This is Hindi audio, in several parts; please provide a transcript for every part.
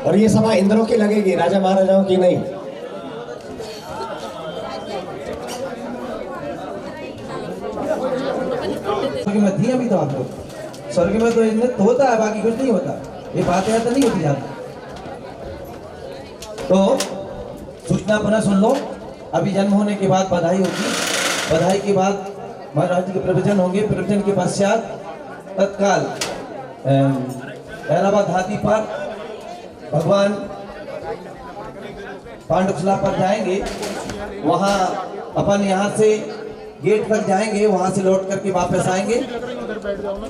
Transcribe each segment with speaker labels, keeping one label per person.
Speaker 1: और ये सभा इंद्रों की लगेगी, राजा महाराजाओं की नहीं।
Speaker 2: मत दिया भी तो आप लोग स्वर्ग में तो इज्जत होता है, बाकी कुछ नहीं होता। ये बातें तो नहीं होती जाती। तो सूचना पुनः सुन लो। अभी जन्म होने के बाद बधाई होगी, बधाई के बाद महाराज के प्रवचन होंगे। प्रवचन के पश्चात तत्काल हैदराबाद हाथी पर भगवान पांडुकला पर जाएंगे। वहां अपन यहाँ से गेट तक जाएंगे, वहां से लौट करके वापस आएंगे।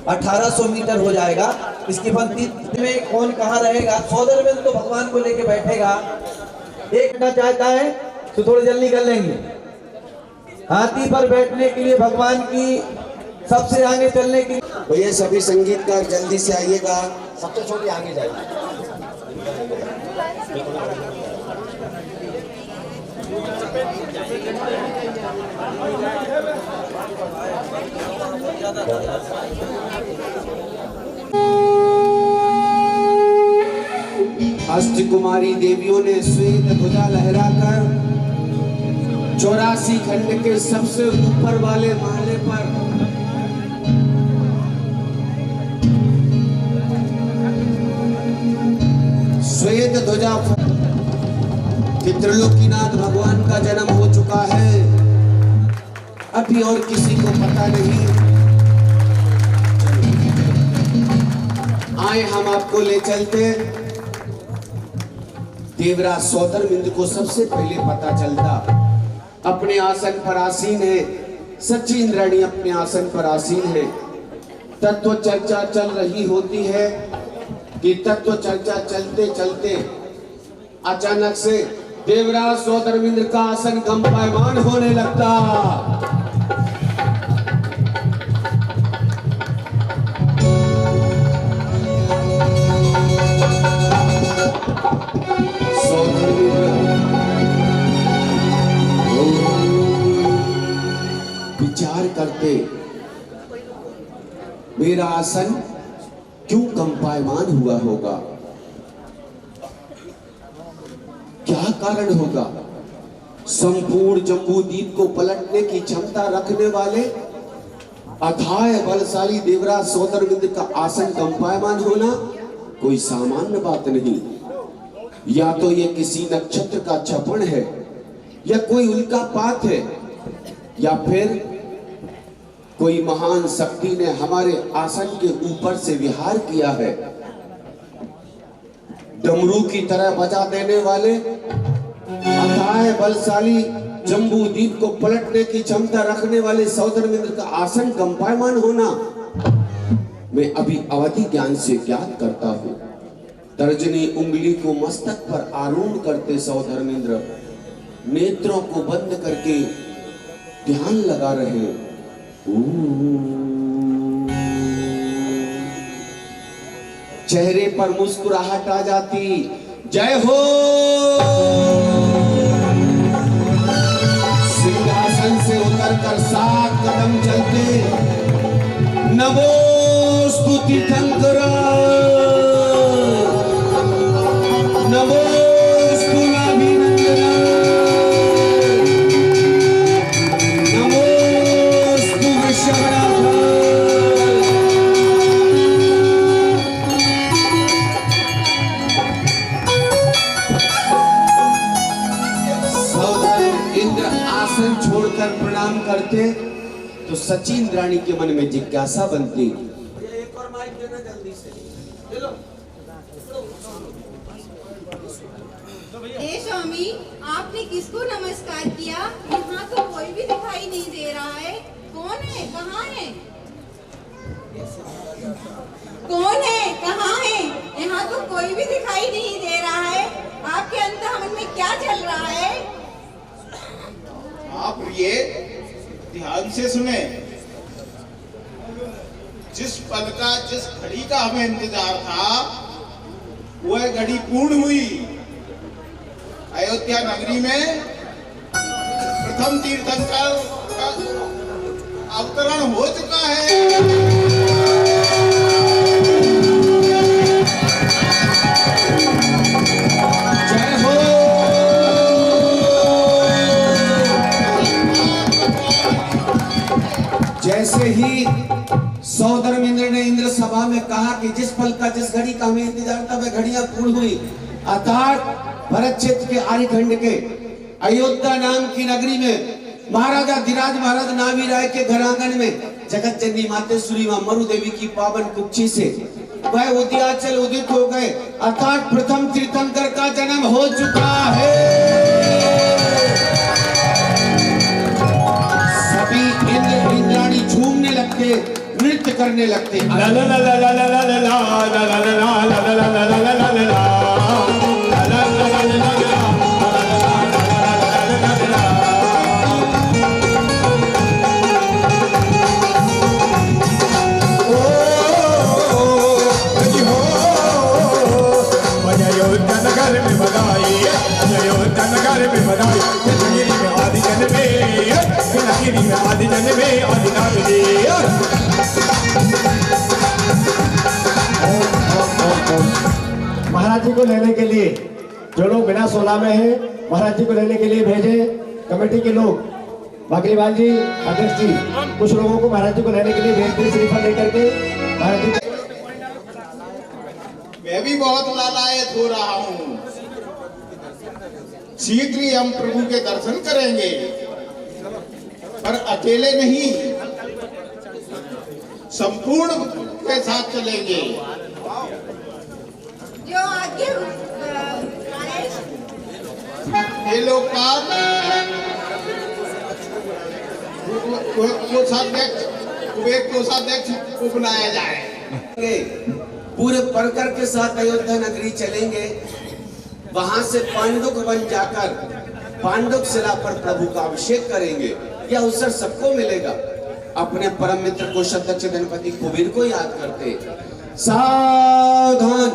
Speaker 2: 1800 मीटर हो जाएगा। इसके बाद में कौन कहाँ रहेगा, सौदरबंद तो भगवान को लेके बैठेगा। देखना चाहता है तो थोड़ी जल्दी कर लेंगे। हाथी पर बैठने के लिए भगवान की सबसे आगे चलने के लिए
Speaker 3: भैया सभी संगीतकार जल्दी से आइएगा।
Speaker 1: सबसे छोटी आगे जाएगी।
Speaker 3: अष्ट कुमारी देवियों ने श्वेत ध्वजा लहराकर 84 खंड के सबसे ऊपर वाले महले पर श्वेत ध्वजा। त्रिलोकीनाथ भगवान का जन्म हो चुका है, अभी और किसी को पता नहीं। आए हम आपको ले चलते। देवराज सौदरमिंद को सबसे पहले पता चलता। अपने आसन पर आसीन है, सच्ची इंद्राणी अपने आसन पर आसीन है। तत्व चर्चा चल रही होती है कि तत्व चर्चा चलते चलते अचानक से देवराज सौदरमिंद का आसन कंपायमान होने लगता। विचार करते, मेरा आसन क्यों कंपायमान हुआ होगा, क्या कारण होगा। संपूर्ण जम्बूद्वीप को पलटने की क्षमता रखने वाले अथाह बलशाली देवराज सौदरमिंद का आसन कंपायमान होना कोई सामान्य बात नहीं। या तो ये किसी नक्षत्र का छपन है, या कोई उल्का पात है, या फिर कोई महान शक्ति ने हमारे आसन के ऊपर से विहार किया है। डमरू की तरह बजा देने वाले अथाह बलशाली जम्बूद्वीप को पलटने की क्षमता रखने वाले सौदरमिंद का आसन कंपायमान होना मैं अभी अवधि ज्ञान से ज्ञात करता हूं। तर्जनी उंगली को मस्तक पर आरूढ़ करते सौदरमिंद नेत्रों को बंद करके ध्यान लगा रहे। चेहरे पर मुस्कुराहट आ जाती। जय हो। सिंहासन से उतरकर 7 कदम चलते। नमो स्तुति शंकर, नमो स्तुलाभिनंदन, नमो स्तु विश्वनाथ। छोड़कर प्रणाम करते तो सचिन रानी के मन में जिज्ञासा बनती। एक और माइक देना जल्दी से।
Speaker 4: ए स्वामी, आपने किसको नमस्कार किया? यहाँ तो कोई भी दिखाई नहीं दे रहा है। कौन है, कहाँ है? कौन है, कहाँ है? यहाँ तो कोई भी दिखाई नहीं दे रहा है। आपके अंतर्मन में क्या चल रहा है?
Speaker 5: आप ये ध्यान से सुने। जिस पल का, जिस घड़ी का हमें इंतजार था, वह घड़ी पूर्ण हुई। अयोध्या नगरी में प्रथम तीर्थंकर का अवतरण हो चुका है।
Speaker 3: जैसे ही सौदर्म इंद्र ने इंद्र सभा में कहा कि जिस पल का, जिस घड़ी का हमें इंतजार था, वह घड़ियां पूर्ण हुई, अर्थात भरत क्षेत्र के आर्यखंड के अयोध्या नाम की नगरी में महाराजा धीराज महाराज नावी राय के घर आंगन में जगत जननी मातेश्वरी मां मरु देवी की पावन कुक्षी से वह उदयाचल उदित हो गए, अर्थात प्रथम तीर्थंकर का जन्म हो चुका है। सभी इंद्र इंद्राणी झूमने लगते, नृत्य करने लगते।
Speaker 1: ला ला ला ला ला ला ला ला ला ला ला ला ला ला। महाराज जी को लेने के लिए जो लोग बिना सोला में हैं, महाराज जी को लेने के लिए भेजे कमेटी के लोग, बागलीवाल जी, अध्यक्ष जी, कुछ लोगों को महाराज जी को लेने के लिए भेजते श्रीफल लेकर के महाराज जी।
Speaker 5: मैं भी बहुत लालायत हो रहा हूँ। शीघ्र ही हम प्रभु के दर्शन करेंगे, पर अकेले नहीं, संपूर्ण के साथ चलेंगे।
Speaker 4: जो आगे
Speaker 5: ये लोग का कोषाध्यक्ष, कुबेर कोषाध्यक्ष को बनाया जाए।
Speaker 3: पूरे परकर के साथ अयोध्या नगरी चलेंगे, वहां से पांडुक वन जाकर पांडुक शिला पर प्रभु का अभिषेक करेंगे। यह अवसर सबको मिलेगा। अपने परम मित्र कोषाध्यक्ष गणपति कुबेर को याद करते। सावधान,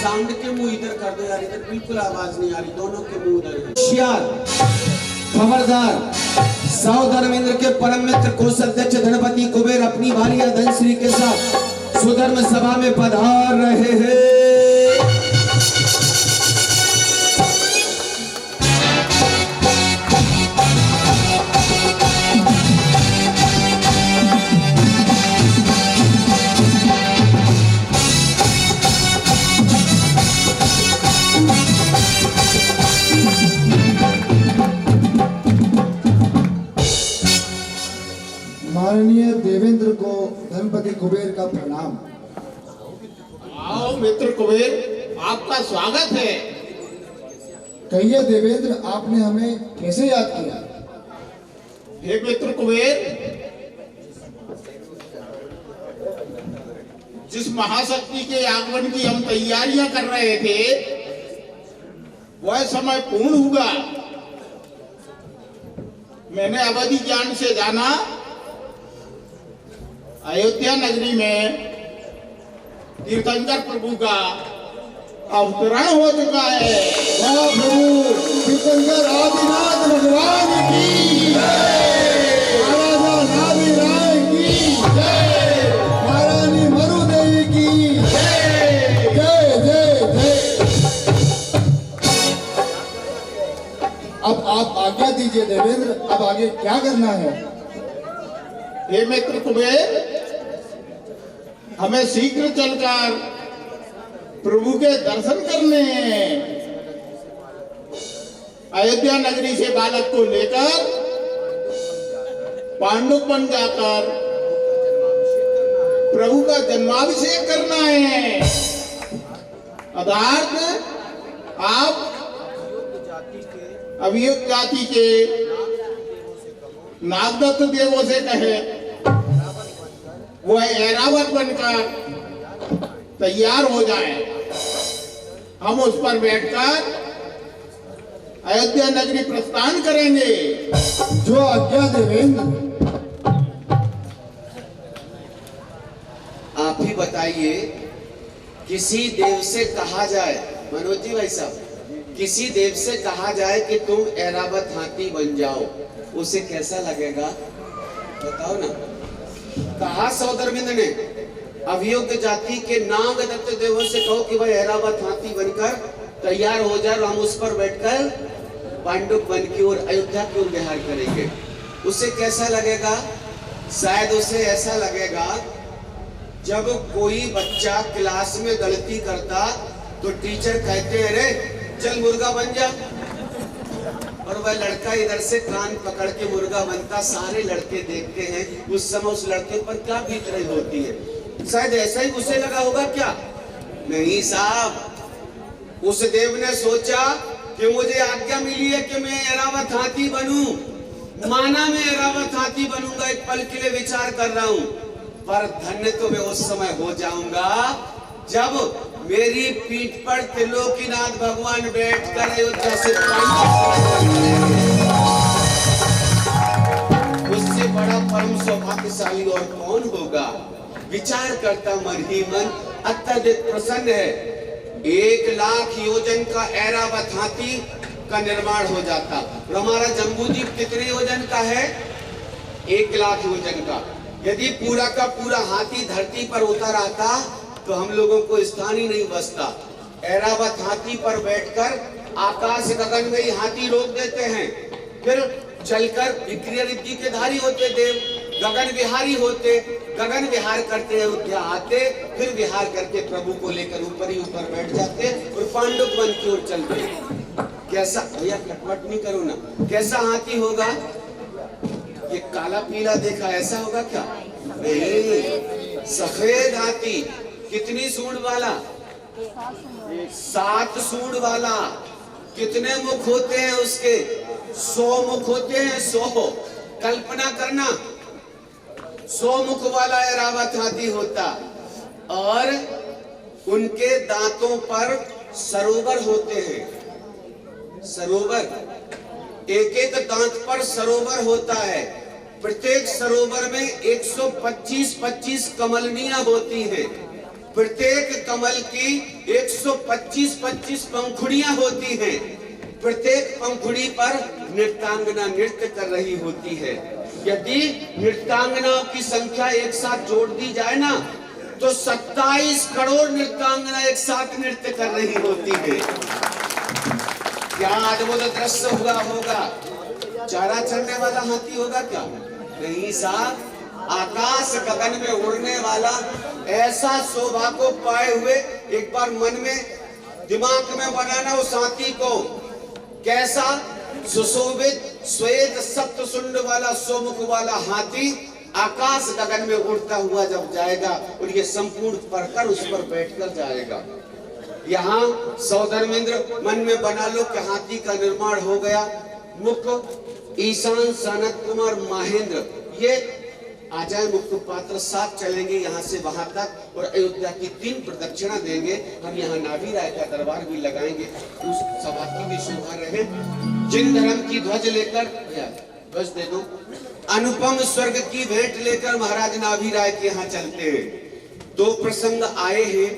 Speaker 3: साउंड के मुंह इधर कर दो यार, इधर बिल्कुल आवाज नहीं आ रही, दोनों के मुंह उधर। होशियार, खबरदार, सावधान। इंद्र के परम मित्र कोषाध्यक्ष गणपति कुबेर अपनी भार्या धनश्री के साथ सुधर्म सभा में पधार रहे हैं।
Speaker 6: माननीय देवेंद्र को गणपति कुबेर का प्रणाम।
Speaker 5: आओ मित्र कुबेर, आपका स्वागत है।
Speaker 6: कहिए देवेंद्र, आपने हमें कैसे याद किया?
Speaker 5: हे मित्र कुबेर, जिस महाशक्ति के आगमन की हम तैयारियां कर रहे थे, वह समय पूर्ण हुआ। मैंने अवधि ज्ञान से जाना, अयोध्या नगरी में तीर्थंकर प्रभु का अवतरण हो चुका है।
Speaker 6: वाह प्रभु, तीर्थंकर आदिनाथ भगवान की जय, महाराजा नावी राय की जय, महारानी मरु देवी की जय, जय जय जय। अब आप आज्ञा दीजिए देवेंद्र, अब आगे क्या करना है?
Speaker 5: हे मित्र कुबेर, हमें शीघ्र चलकर प्रभु के दर्शन करने हैं। अयोध्या नगरी से बालक को लेकर पांडुक वन जाकर प्रभु का जन्माभिषेक करना है। अर्थात आप अभियुक्त जाति के नागदत्त देवों से कहे वो ऐरावत बनकर तैयार हो जाए। हम उस पर बैठकर अयोध्या नगरी प्रस्थान करेंगे।
Speaker 6: जो आज्ञा देवेंद्र।
Speaker 3: आप ही बताइए, किसी देव से कहा जाए, मनोज जी भाई साहब, किसी देव से कहा जाए कि तुम ऐरावत हाथी बन जाओ, उसे कैसा लगेगा बताओ ना। कहा सौदरमिंद ने, अभियोग्य जाति के नाग दत्त देवों से कहो कि भाई ऐरावत हाथी बनकर तैयार हो जाए, हम उस पर बैठकर पांडुप वन की ओर, अयोध्या की ओर विहार करेंगे। उसे कैसा लगेगा? शायद उसे ऐसा लगेगा, जब कोई बच्चा क्लास में गलती करता तो टीचर कहते हैं रे चल मुर्गा बन जा, और वह लड़का इधर से कान पकड़ के मुर्गा बनता, सारे लड़के देखते हैं। उस समय उस लड़के पर क्या बीत रही होती है? शायद ऐसा ही उसे लगा होगा क्या? नहीं साहब, उस देव ने सोचा कि मुझे आज्ञा मिली है कि मैं ऐरावत हाथी बनूं, माना मैं ऐरावत हाथी बनूंगा, एक पल के लिए विचार कर रहा हूं, पर धन्य तो मैं उस समय हो जाऊंगा जब मेरी पीठ पर त्रिलोकीनाथ भगवान बैठकर अयोध्या से उससे बड़ा परम सौभाग्यशाली और कौन होगा? विचार करता मन ही मन अत्यधिक प्रसन्न है। 1 लाख योजन का ऐरावत हाथी का निर्माण हो जाता, और हमारा जम्बूद्वीप कितने योजन का है? 1 लाख योजन का। यदि पूरा का पूरा हाथी धरती पर उतर आता तो हम लोगों को स्थान ही नहीं बचता। ऐरावत हाथी पर बैठकर आकाश गगन में ही हाथी रोक देते हैं, फिर चलकर विक्रिया रिद्धि के धारी होते देव, गगन विहारी होते, गगन विहार करते अयोध्या आते, फिर विहार करके प्रभु को लेकर ऊपर ही ऊपर बैठ जाते और पांडुप वन की ओर चलते। कैसा भैया खटपट नहीं करो ना, कैसा हाथी होगा? ये काला पीला देखा ऐसा होगा क्या? नहीं, सफेद हाथी। कितनी सूंड वाला? 7 सूंड वाला। कितने मुख होते हैं उसके? 100 मुख होते हैं, 100। कल्पना करना, 100 मुख वाला ऐरावत हाथी होता, और उनके दांतों पर सरोवर होते हैं। सरोवर, एक एक दांत पर सरोवर होता है। प्रत्येक सरोवर में 125-25 कमलनियां होती हैं। प्रत्येक कमल की 125-25 पंखुड़ियां होती हैं। प्रत्येक पंखुड़ी पर नृत्यांगना नृत्य कर रही होती है। यदि नृत्यांगनाओं की संख्या एक साथ जोड़ दी जाए ना, तो 27 करोड़ नृत्यांगना एक साथ नृत्य कर रही होती है। क्या अद्भुत दृश्य हुआ होगा? चारा चढ़ने वाला हाथी होगा क्या? नहीं साहब, आकाश गगन में उड़ने वाला, ऐसा शोभा को पाए हुए एक बार मन में दिमाग में बनाना उस हाथी को। कैसा सुशोभित श्वेत सप्त सुंड वाला 100 मुख वाला हाथी आकाश गगन में उड़ता हुआ जब जाएगा, और ये संपूर्ण परकर उस पर बैठकर जाएगा। यहाँ सौधर्मेंद्र मन में बना लो कि हाथी का निर्माण हो गया। मुख ईशान, सनत कुमार, महेंद्र, ये आ जाए मुख्य पात्र, साथ चलेंगे यहाँ से वहां तक, और अयोध्या की 3 प्रदक्षिणा देंगे। हम यहाँ नाभि राय का दरबार भी लगाएंगे, उस सभा की भी शोभा रहे। जिन धर्म की ध्वज लेकर, ध्वज दे दो, अनुपम स्वर्ग की भेंट लेकर महाराज नाभि राय के यहाँ चलते हैं। 2 प्रसंग आए हैं,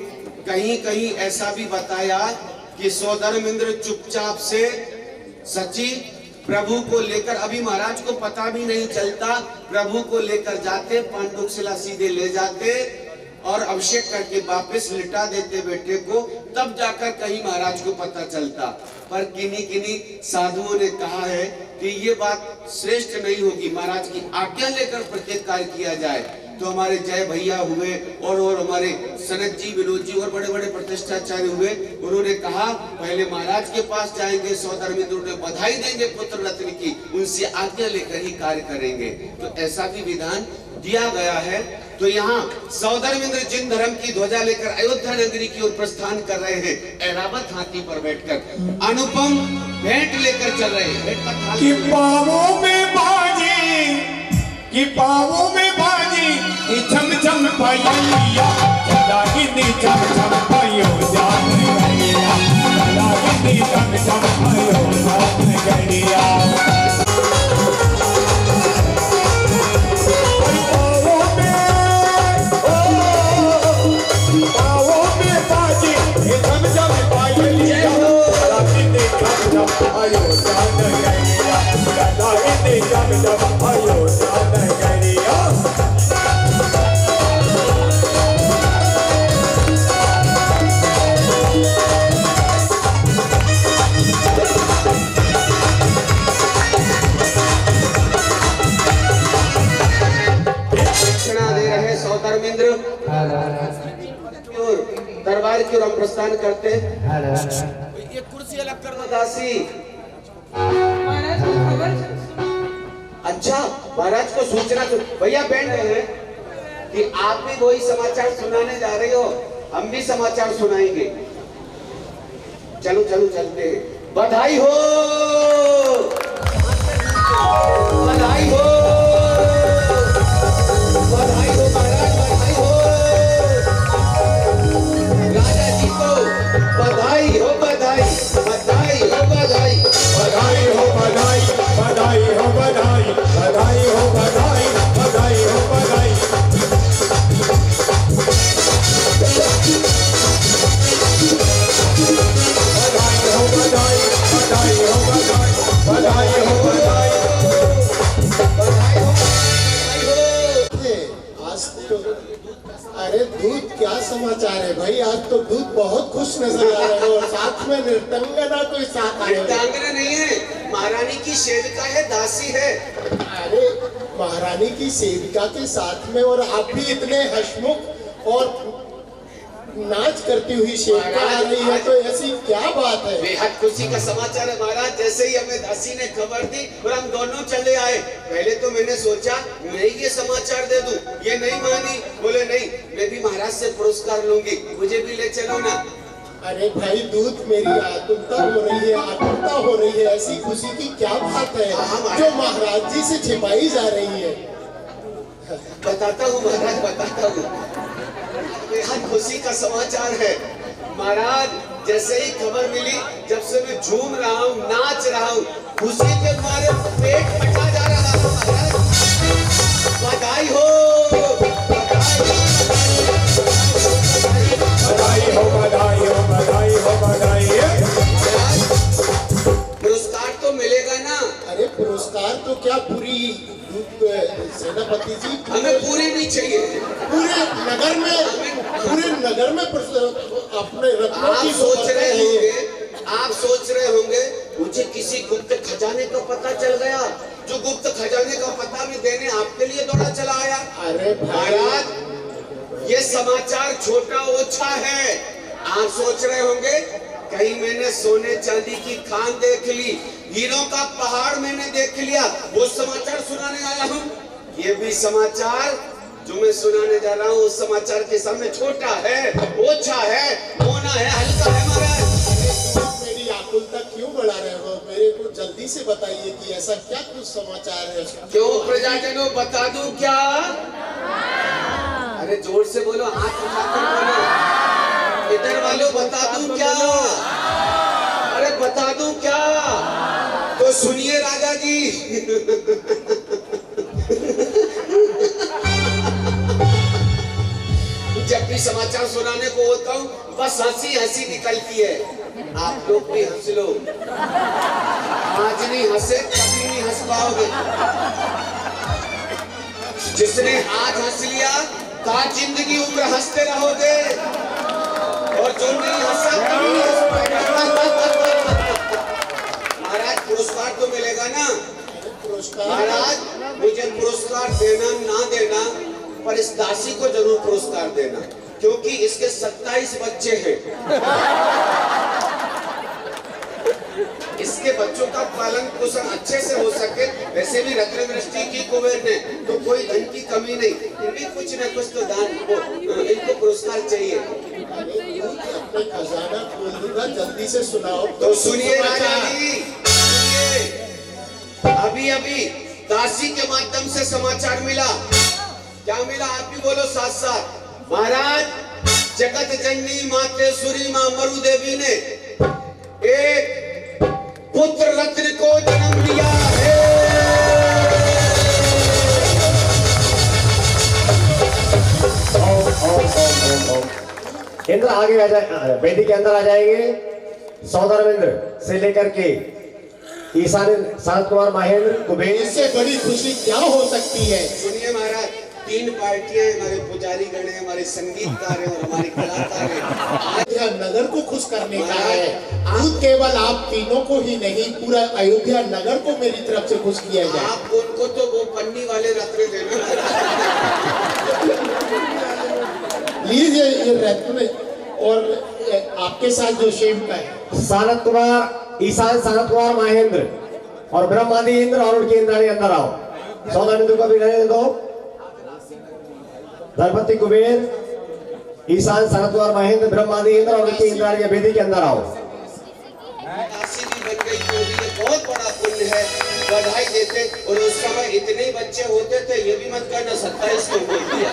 Speaker 3: कहीं कहीं ऐसा भी बताया कि सौधर्मेंद्र चुपचाप से सची प्रभु को लेकर, अभी महाराज को पता भी नहीं चलता, प्रभु को लेकर जाते, पांडुक शिला सीधे ले जाते और अभिषेक करके वापस लिटा देते बेटे को, तब जाकर कहीं महाराज को पता चलता। पर किन्हीं किन्हीं साधुओं ने कहा है कि ये बात श्रेष्ठ नहीं होगी, महाराज की आज्ञा लेकर प्रत्येक कार्य किया जाए। तो हमारे जय भैया हुए और हमारे सनत जी, विनोद जी और बड़े बड़े प्रतिष्ठाचार्य हुए, उन्होंने कहा पहले महाराज के पास जाएंगे, सौधर्मेंद्र उन्हें बधाई देंगे पुत्र रत्न की, उनसे आज्ञा लेकर ही कार्य करेंगे। तो ऐसा भी विधान दिया गया है। तो यहाँ सौधर्मेंद्र जिन धर्म की ध्वजा लेकर अयोध्या नगरी की ओर प्रस्थान कर रहे हैं, ऐरावत हाथी पर बैठकर अनुपम भेंट लेकर चल रहे हैं।
Speaker 7: कि पावों में बाजी, कि पावों में बाजी, छम छम पाइया, लागिनी छम छम पाइयो जान रैया, लागिनी दी जम जम आयो नगरिया
Speaker 3: दरबार की ओर हम प्रस्थान करते। ये कुर्सी अलग कर दो दासी। अच्छा महाराज को सूचना तो भैया बैठ गए हैं कि आप भी वही समाचार सुनाने जा रहे हो, हम भी समाचार सुनाएंगे। चलो चलो चलते हैं। बधाई हो बधाई हो बधाई हो महाराज, बधाई हो राजा जी को, बधाई हो बधाई बधाई हो बधाई
Speaker 7: बधाई हो बधाई बधाई हो बधाई बधाई हो बधाई बधाई हो बधाई बधाई हो बधाई बधाई हो बधाई बधाई हो बधाई
Speaker 6: आज तो अरे दूध क्या समाचार है भाई, आज तो दूध बहुत खुश नजर आ रहे हो और साथ में नृतंगना कोई साथ आए।
Speaker 3: नृत्यांगना नहीं है, महारानी की सेविका है, दासी है।
Speaker 6: अरे महारानी की सेविका के साथ में और आप भी इतने हंसमुख और नाच करती हुई सेविका आ रही है, तो ऐसी क्या बात है।
Speaker 3: बेहद खुशी का समाचार है महाराज। जैसे ही हमें दासी ने खबर दी और हम दोनों चले आए। पहले तो मैंने सोचा मैं ये समाचार दे दूं, ये नहीं मानी, बोले नहीं मैं भी महाराज से पुरस्कार लूंगी, मुझे भी ले चलो ना।
Speaker 6: अरे भाई दूध मेरी आतुरता हो रही है, आतुरता हो रही है, ऐसी खुशी की क्या बात है जो महाराज जी से छिपाई जा रही है।
Speaker 3: बताता हूँ महाराज, बताता हूँ। बेहद खुशी का समाचार है महाराज। जैसे ही खबर मिली, जब से मैं झूम रहा हूँ, नाच रहा हूँ, खुशी के मारे पेट फटा जा रहा है महाराज। बधाई हो
Speaker 7: बधाई हो बधाई हो बधाई हो बधाई।
Speaker 3: पुरस्कार तो मिलेगा ना?
Speaker 6: अरे पुरस्कार तो क्या, पूरी सेनापति जी
Speaker 3: हमें पूरी नहीं चाहिए,
Speaker 6: पूरे नगर में अपने रत्नों
Speaker 3: आप
Speaker 6: की
Speaker 3: सोच रहे होंगे, आप सोच रहे होंगे मुझे किसी गुप्त खजाने का पता चल गया, जो गुप्त खजाने का पता भी देने आपके लिए दौड़ा चला आया।
Speaker 6: अरे
Speaker 3: महाराज ये समाचार छोटा ओछा है। आप सोच रहे होंगे कहीं मैंने सोने चांदी की खान देख ली, हीरों का पहाड़ मैंने देख लिया, वो समाचार सुनाने आया हूँ। ये भी समाचार जो मैं सुनाने जा रहा हूँ उस समाचार के सामने छोटा है, ओछा है, मोना है, हल्का है महाराज।
Speaker 6: मेरी आकुलता क्यों बढ़ा रहे हो, मेरे को जल्दी से बताइए कि ऐसा क्या कुछ समाचार है।
Speaker 3: क्यों प्रजाजनों बता दूं क्या? अरे जोर से बोलो, हाथ उठाकर बोलो। इधर वालों बता दूं क्या? अरे बता दूं क्या? तो सुनिए राजा जी। जब भी समाचार सुनाने को होता हूँ बस हंसी हंसी निकलती है। आप लोग भी हंस लो, आज नहीं हंसे कभी नहीं हंस पाओगे। जिसने आज हंस लिया कहा जिंदगी उम्र हंसते रहोगे, और जो नहीं हंसा कभी नहीं हंस पाएगा। महाराज पुरस्कार तो मिलेगा ना? महाराज मुझे पुरस्कार देना ना देना, पर इस दासी को जरूर पुरस्कार देना, क्योंकि इसके 27 बच्चे हैं। इसके बच्चों का पालन पोषण अच्छे से हो सके। वैसे भी रत्न दृष्टि की कुबेर ने, तो कोई धन की कमी नहीं, फिर भी कुछ न कुछ तो दान हो, इनको पुरस्कार चाहिए।
Speaker 6: अपने खजाना खोल दूंगा, जल्दी से सुनाओ।
Speaker 3: तो सुनिए राजा जी, सुनिए। अभी अभी दासी के माध्यम से समाचार मिला। क्या मिला? आप भी बोलो साथ साथ। महाराज जगत जननी मातेश्वरी मां मरु देवी ने एक पुत्र रत्न को जन्म दिया है।
Speaker 1: इंद्र आगे आ जाए, वेदी के अंदर आ जाएंगे। सौदामिंद्र से लेकर के ईशान सनत कुमार महेंद्र कुबेर।
Speaker 6: इससे बड़ी खुशी क्या हो सकती है?
Speaker 3: सुनिए महाराज, 3 पार्टियां, हमारे पुजारी गण हैं, हमारे संगीतकार हैं और हमारे कलाकार हैं।
Speaker 6: अयोध्या नगर को खुश करने का है। खुद केवल आप तीनों को ही नहीं, पूरा अयोध्या नगर को मेरी तरफ से खुश किया जाए।
Speaker 3: आप उनको तो वो पन्नी वाले रत्न देना।
Speaker 6: लीजिए ये रत्न, और आपके साथ जो सेवक है
Speaker 1: सनत कुमार, ईशान सनत कुमार महेंद्र और ब्रह्मादि इंद्र और उनकी इंद्राणी अंदर आओ। सौदामिंद्र को भी रहने दो। धनपति कुबेर, ईशान सनत कुमार महेंद्र, ब्रह्मादि इंद्र और उनकी इंद्राणी वेदी के अंदर आओ।
Speaker 3: काशी भी बन गई तो ये बहुत बड़ा पुण्य है, बधाई देते। और उस समय इतने बच्चे होते थे, ये भी मत करना 27 को बोल दिया।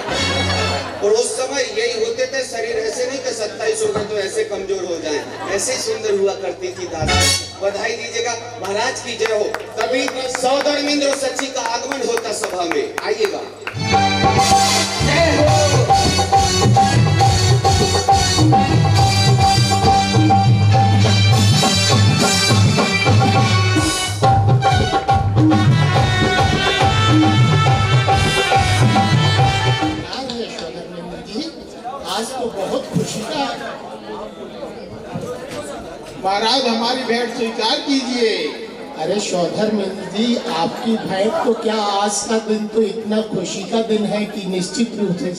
Speaker 3: और उस समय यही होते थे, शरीर ऐसे नहीं कि 27 हो गए तो ऐसे कमजोर हो जाएं, ऐसे सुंदर हुआ करती थी दादा। बधाई दीजिएगा, महाराज की जय हो। तभी सौदामिंद्र और सची का आगमन होता सभा में, आइएगा। जय हो।
Speaker 6: आज तो बहुत खुशी का।
Speaker 5: महाराज हमारी भेंट स्वीकार कीजिए।
Speaker 6: अरे शौधर्मेंद्र जी, आपकी भेंट तो क्या, आज का दिन तो इतना खुशी का दिन है कि निश्चित रूप से।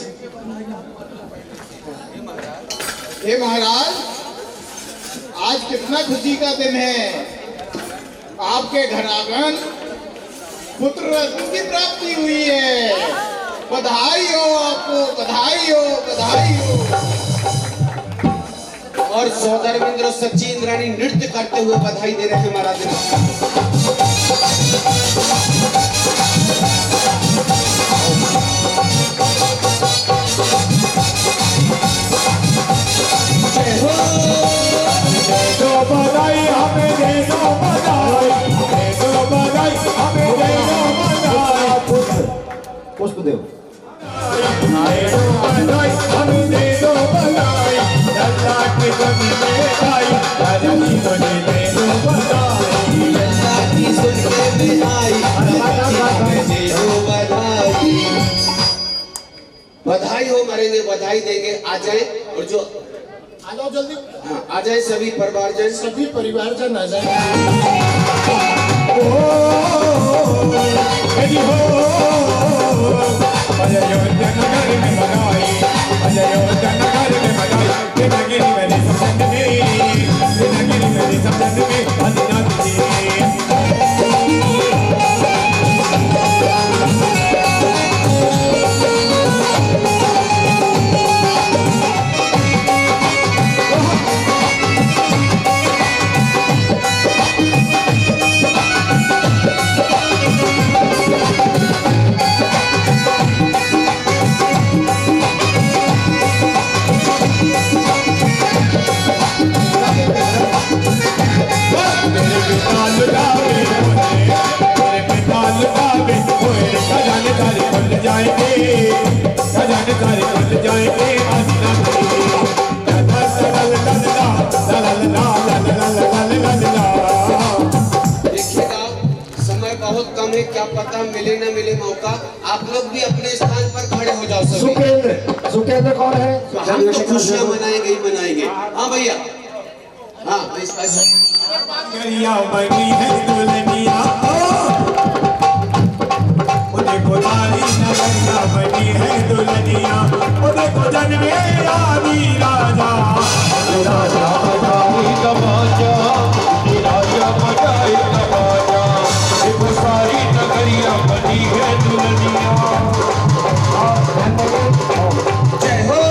Speaker 5: हे महाराज, आज कितना खुशी का दिन है। आपके घर आंगन पुत्र रत्न की प्राप्ति हुई है। बधाई हो आपको, बधाई हो, बधाई हो।
Speaker 3: और सौदामिंद्र और सची इंद्राणी नृत्य करते हुए बधाई दे रहे हैं महाराज। जय हो।
Speaker 7: दो बधाई हमें दे दो, बधाई दे दो, बधाई हमें दे दो, बधाई।
Speaker 1: पुष्प देव।
Speaker 7: बधाई हमें दे दो, बधाई लल्ला की बनी मिठाई, राजनी को दे दो बधाई।
Speaker 3: लल्ला की सुन के मिठाई, राजनी दे दो बधाई। बधाई हो, मरेंगे बधाई देंगे। आ जाए, और जो
Speaker 6: आ जाओ जल्दी।
Speaker 3: हाँ, आ जाए सभी परिवारजन।
Speaker 6: सभी परिवारजन आ जाए।
Speaker 7: अयोध्या नगर में बधाई, अयोध्या नगर में बधाई। देवगिरी मेरी समझन में, देवगिरी मेरी समझन में आदिनाथ जी।
Speaker 3: क्या पता मिले न मिले मौका। आप लोग भी अपने स्थान पर खड़े हो जाओ सभी।
Speaker 1: सुकेंद्र, सुकेंद्र कौन है?
Speaker 3: हम तो खुशियां मनाएंगे ही मनाएंगे। हाँ भैया, हाँ
Speaker 7: गरिया बनी है दुल्हनिया, देखो तारी नगरिया बनी है दुल्हनिया, देखो जन्मे आदि राजा। राजा बजाई तमाचा, राजा बजाई तमाचा, देखो सारी नगरिया बनी है दुल्हनिया।
Speaker 3: जय हो।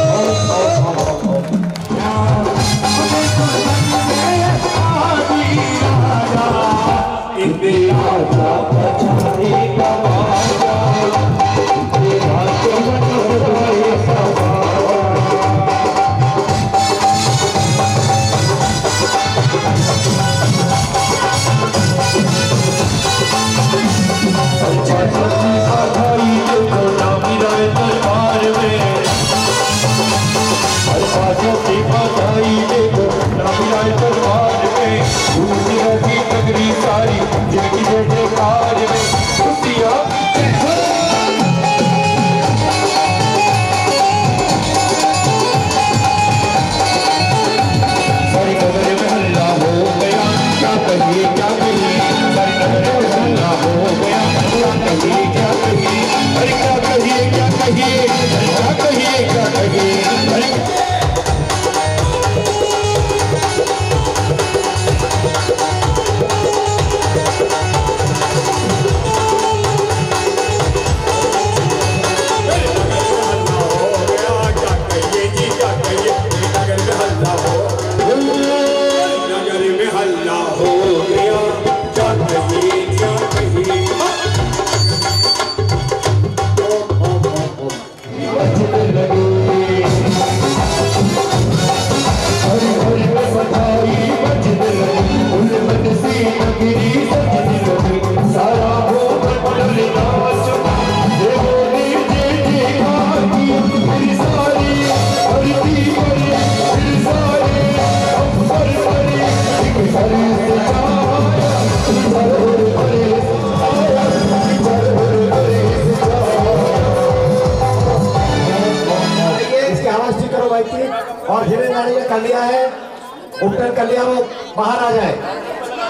Speaker 1: उपटन कर लिया वो बाहर आ जाए।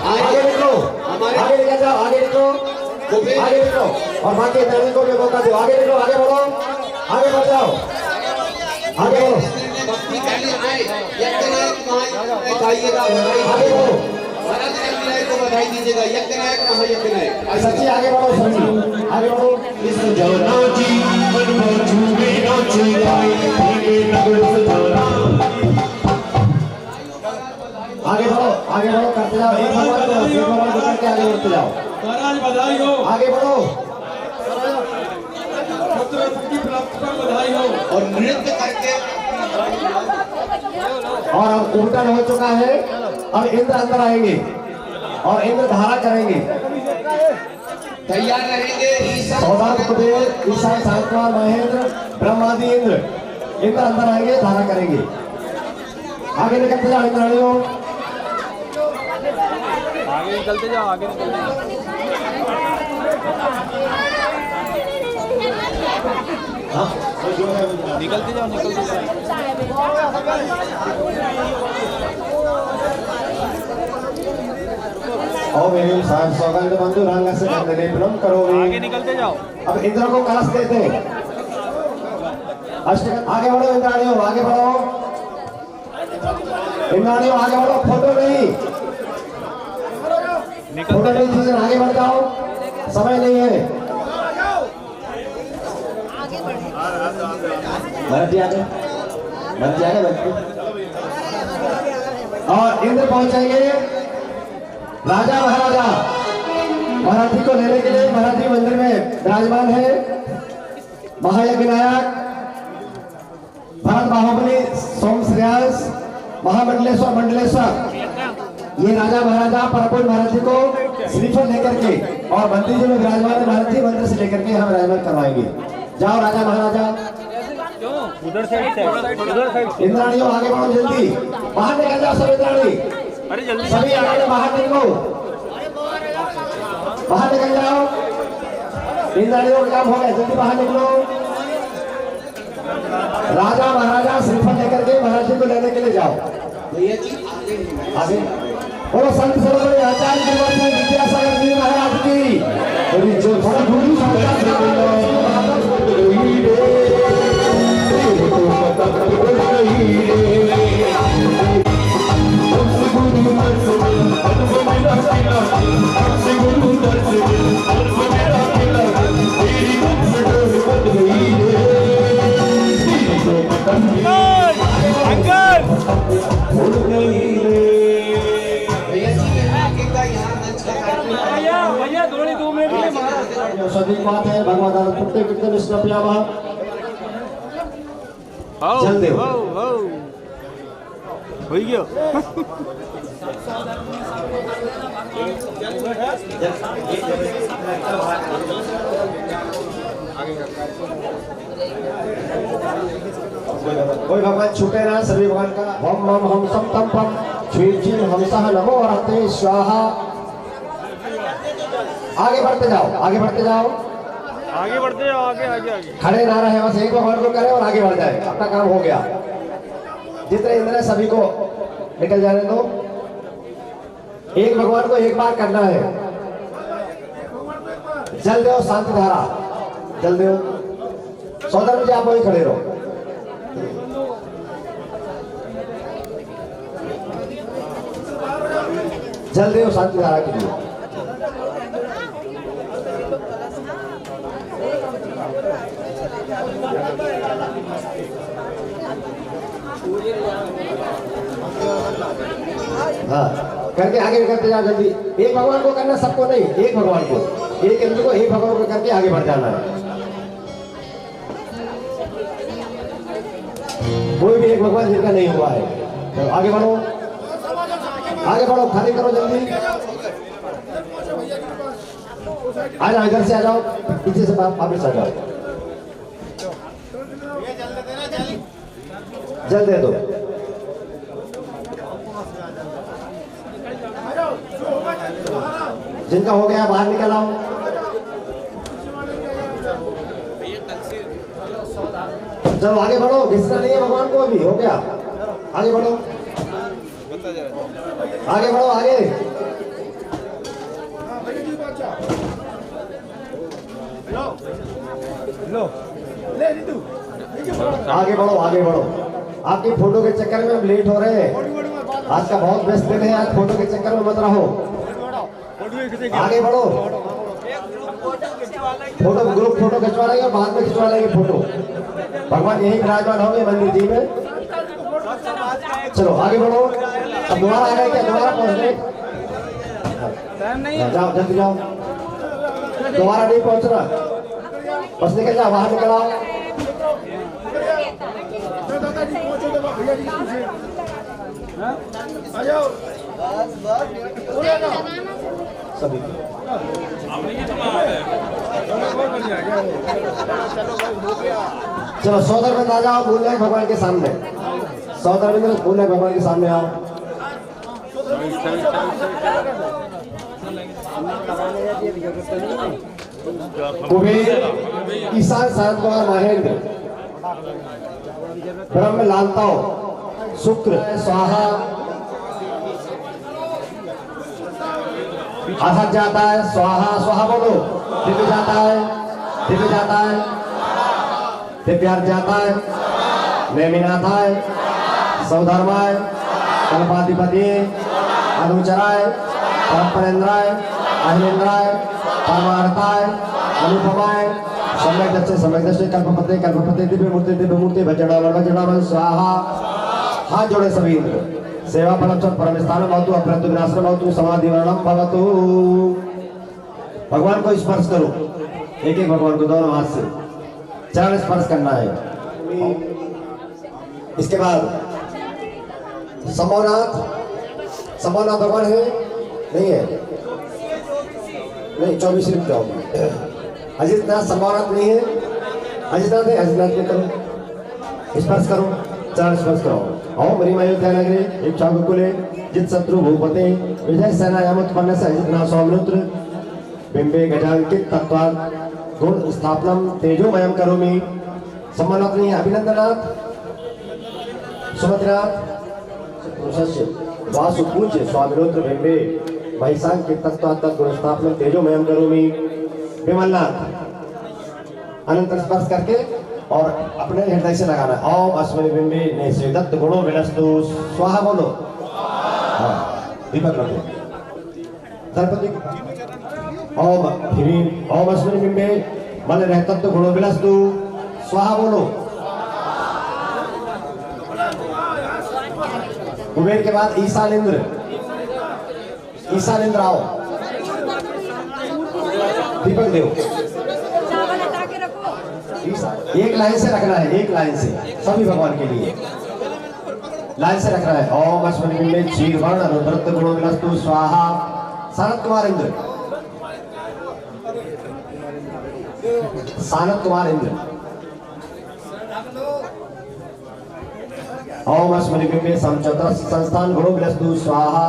Speaker 1: आगे निकलो, आगे निकल जाओ, आगे निकलो, आगे निकलो और बाकी इंद्राणी को भी मौका दो। आगे निकलो, आगे बढ़ो, आगे बढ़ जाओ, आगे बढ़ो, आगे बढ़ो,
Speaker 3: बधाई दीजिएगा। यज्ञ नायक महायज्ञ नायक
Speaker 1: सच्ची आगे बढ़ो, सच्ची आगे बढ़ो। आगे बढ़ो, आगे बढ़ो, करते जाओ, एक भगवान को करके आगे बढ़ते जाओ।
Speaker 7: महाराज बधाई हो,
Speaker 1: आगे बढ़ो
Speaker 7: पुत्र की प्राप्ति पर बधाई हो।
Speaker 3: और नृत्य करके
Speaker 1: और अब उल्टन हो चुका है। अब इंद्र अंदर आएंगे और इंद्र धारा करेंगे।
Speaker 3: तैयार रहेंगे।
Speaker 1: सौदान कुबेर, ईशान, शांतकुमार, महेंद्र, ब्रह्मादि इंद्र अंदर आएंगे, धारा करेंगे। आगे निकलते जाओ इंद्राणियों,
Speaker 8: आगे निकलते जाओ, आगे निकलते जाओ। निकलते जाओ, निकलते जाओ।
Speaker 1: और मेरे साहब सौगंध बंधु रंग से कंदने प्रणाम करो।
Speaker 8: आगे निकलते जाओ।
Speaker 1: अब इंद्र को कलश देते हैं। आगे बढ़ो इंद्राणियों, आगे बढ़ो इंद्राणियों, आगे बढ़ो। फोटो नहीं, फोटो नहीं खींचना, आगे बढ़ जाओ, समय नहीं है। भरत जी आगे, भरत जी आगे, भरत जी। और इंद्र पहुंचेंगे राजा महाराजा महाराज जी को लेने के लिए। महाराज जी मंदिर में विराजमान है। महायज्ञ नायक भरत बाहुबली, सोम श्रेयांश, महामंडलेश्वर, मंडलेश्वर, ये राजा महाराजा परपुर महाराज जी को श्रीफल लेकर के और मंदिर जी में विराजमान है। महाराज जी मंदिर से लेकर के हम विराजमान करवाएंगे। जाओ राजा महाराजा,
Speaker 8: उधर साइड, उधर साइड।
Speaker 1: इंद्राणियों आगे बढ़ो, जल्दी बाहर निकल जाओ सब इंद्राणी।
Speaker 8: अरे जल्दी
Speaker 1: सभी आगे बाहर निकलो, बाहर निकल जाओ। इंद्राणियों का काम हो गया, जल्दी बाहर निकलो। राजा महाराजा श्रीफल लेकर के महाराज जी को लेने के लिए जाओ।
Speaker 3: भैया जी
Speaker 1: आगे बोलो संत सरोवर आचार्य गुरुवर्य विद्यासागर जी महाराज की। जो सद्गुरु संत
Speaker 8: भैया थोड़ी 2 मिनट के लिए महाराज।
Speaker 1: सदी बात है भगवान पुट्टे कितने विष्णु प्यावा चल दे
Speaker 8: हो गया।
Speaker 1: कोई भगवान छूटे ना, सभी भगवान का हम मम हम सम तम पम छीन छीन हम सह नमो रहते स्वाहा। आगे बढ़ते जाओ, आगे बढ़ते जाओ,
Speaker 8: आगे बढ़ते जाओ, आगे आगे आगे।
Speaker 1: खड़े ना रहे, बस एक भगवान को करे और आगे बढ़ जाए, अपना काम हो गया। जितने इंद्र है सभी को निकल जाने दो। एक भगवान को एक बार करना है। जल दो शांति धारा, जल दो। सौदर जी आप वही खड़े रहो। जल दो शांति धारा के लिए। हाँ करके आगे करते जाओ जल्दी। एक भगवान को करना, सबको नहीं, एक भगवान को, एक इंद्र को, एक भगवान को करके आगे बढ़ जाना है। कोई भी एक भगवान जिनका नहीं हुआ है, तो आगे बढ़ो, आगे बढ़ो, खाली करो जल्दी। आ जाओ, इधर से आ जाओ, पीछे से वापस आ जाओ। जल दे दो। जिनका हो गया बाहर निकल आओ। चलो आगे बढ़ो, घिसना नहीं है भगवान को, अभी हो गया, आगे बढ़ो। आगे बढ़ो आगे। आगे बढ़ो आगे बढ़ो। आपकी फोटो के चक्कर में हम लेट हो रहे हैं। आज का बहुत व्यस्त दिन है, आज फोटो के चक्कर में मत रहो। आगे बढ़ो। फोटो ग्रुप फोटो खिंचवा लेंगे और बाद में खिंचवा लेंगे फोटो। भगवान यही विराजमान होंगे मंदिर जी में। चलो आगे बढ़ो। अब दोबारा आ गए क्या? दोबारा पहुंच गए? जाओ जल्दी जाओ। दोबारा नहीं पहुंचना, बस निकल जाओ, बाहर निकल आओ। सभी चलो सौदर में आ जाओ। भूल रहे भगवान के सामने। सौदर में भूल रहे भगवान के सामने आओ। कुबेर ईशान शांत कुमार महेंद्र ब्रह्म लालताओ शुक्र स्वाहा असत जाता है स्वाहा। स्वाहा बोलो। दिव्य जाता है, दिव्य जाता है, दिव्यार्थ जाता है, नेमिनाथाय सौधर्माय कल्पाधिपति अनुचराय परपरेंद्राय अहिलेंद्राय परमार्थाय अनुपमाय सम्यक दृष्टि कल्पपते कल्पपते दिव्य मूर्ति भजनामन स्वाहा। हाथ जोड़े सभी इंद्र। सेवा फलम परम स्थान भवतु अपरंतु विनाशनम भवतु समाधि वर्णम भवतु। भगवान को स्पर्श करो, एक एक भगवान को दोनों हाथ से चरण स्पर्श करना है। इसके बाद संभवनाथ भगवान है नहीं है? नहीं 24 रुपये जाओ। अजितनाथ संभवनाथ नहीं है? अजितनाथ है, अजितनाथ में करो, स्पर्श करो, चरण स्पर्श करो। ओम ह्रीम अयोध्या नगरे इच्छा कुले जित शत्रु भूपते विजय सेनायाम उत्पन्न से अजितनाथ सौमनुत्र बिंबे गजांकित तत्वात् गुण स्थापनम तेजोमयम करोमि। संभवनाथ नहीं है? अभिनंदनाथ सुमतिनाथ वासु पूज्य स्वामिरुद्र बिंबे महिषांकित तत्वात् गुण स्थापनम तेजोमयम करोमि। विमलनाथ अनंत स्पर्श करके और अपने हृदय से लगाना है। ओम अस्मि बिंबे निषेधत गुणो विनस्तु स्वाहा बोलो। दीपक रखो। दर्पति ओम ह्रीम ओम अस्मि बिंबे मन रहतत गुणो विनस्तु स्वाहा बोलो। कुबेर के बाद ईशान इंद्र। ईशान इंद्र आओ। दीपक देव एक लाइन से रखना है, एक लाइन से सभी भगवान के लिए लाइन से रखना है। ओम अस्मि बिंबे क्षीरवर्ण रुद्रत्व गुणो विनस्तु स्वाहा। सानत कुमार इंद्र। सानत कुमार इंद्र। ओम अस्मि बिंबे समचत्र संस्थान गुणो विनस्तु स्वाहा।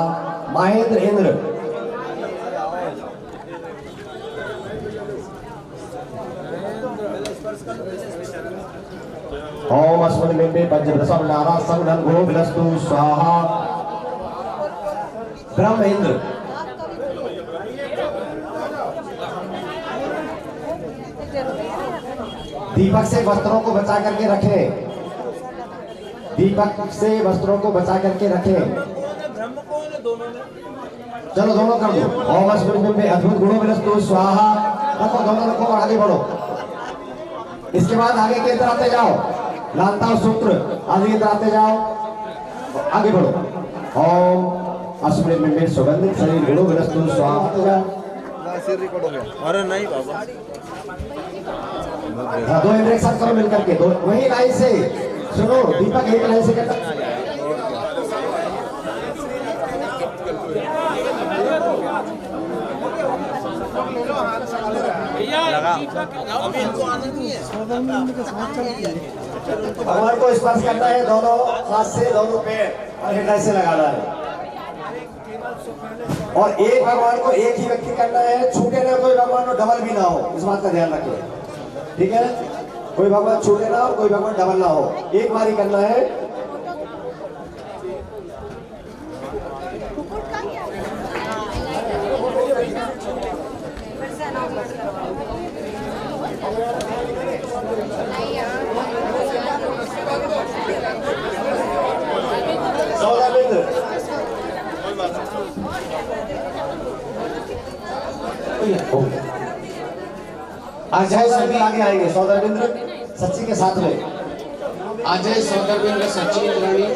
Speaker 1: महेंद्र इंद्र। ओम अस्मि बिंबे पंचदशम नारा संगन गुणो विनस्तु स्वाहा। ब्रह्म इंद्र। दीपक से वस्त्रों को बचा करके रखें। दीपक से वस्त्रों को बचा करके रखें। चलो दोनों कर दो। ओम अस्मि बिंबे अद्भुत गुणो विनस्तु स्वाहा। रखो दोनों रखो और आगे बढ़ो। इसके बाद आगे के अंदर आते जाओ। लालताओ शुक्र आगे अंदर आते जाओ, आगे बढ़ो। ओम अस्मि बिंबे सुगंधित शरीर गुणो विनस्तु स्वाहा। आते जाओ।
Speaker 8: अरे नहीं बाबा,
Speaker 1: दो एक साथ करो मिलकर के। दो वही लाइन से सुनो। दीपक एक लाइन से करता। भगवान को स्पर्श करना है दोनों हाथ से, दोनों पैर और हृदय से लगाना है। और एक भगवान को एक ही व्यक्ति करना है, छूटे ना कोई भगवान को डबल भी ना हो, इस बात का ध्यान रखें। ठीक है, कोई भगवान छूटे ना हो, कोई भगवान डबल ना हो, एक बार ही करना है। सौदाबिंद्र
Speaker 3: अजय सभी
Speaker 1: आगे आएंगे, सौदाबिंद्र सच्ची के साथ में।
Speaker 3: अजय सौदाबिंद्र सचिन इंद्राणी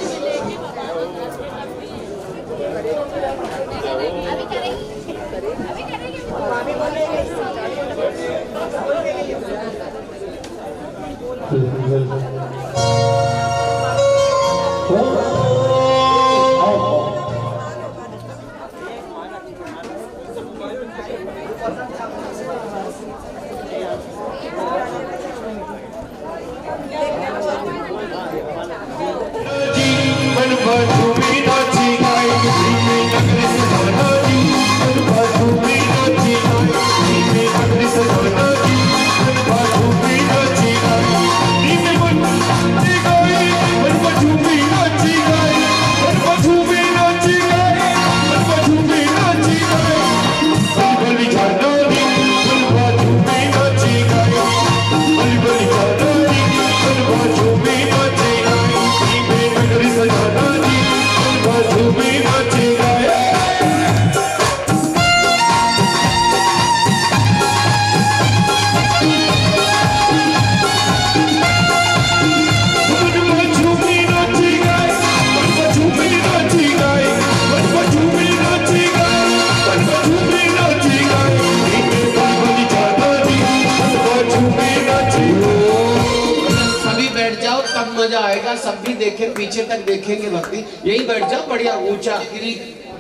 Speaker 3: मजा आएगा। सब भी देखें, पीछे तक देखेंगे भक्ति। यही बैठ जाओ, बढ़िया ऊंचा गिरी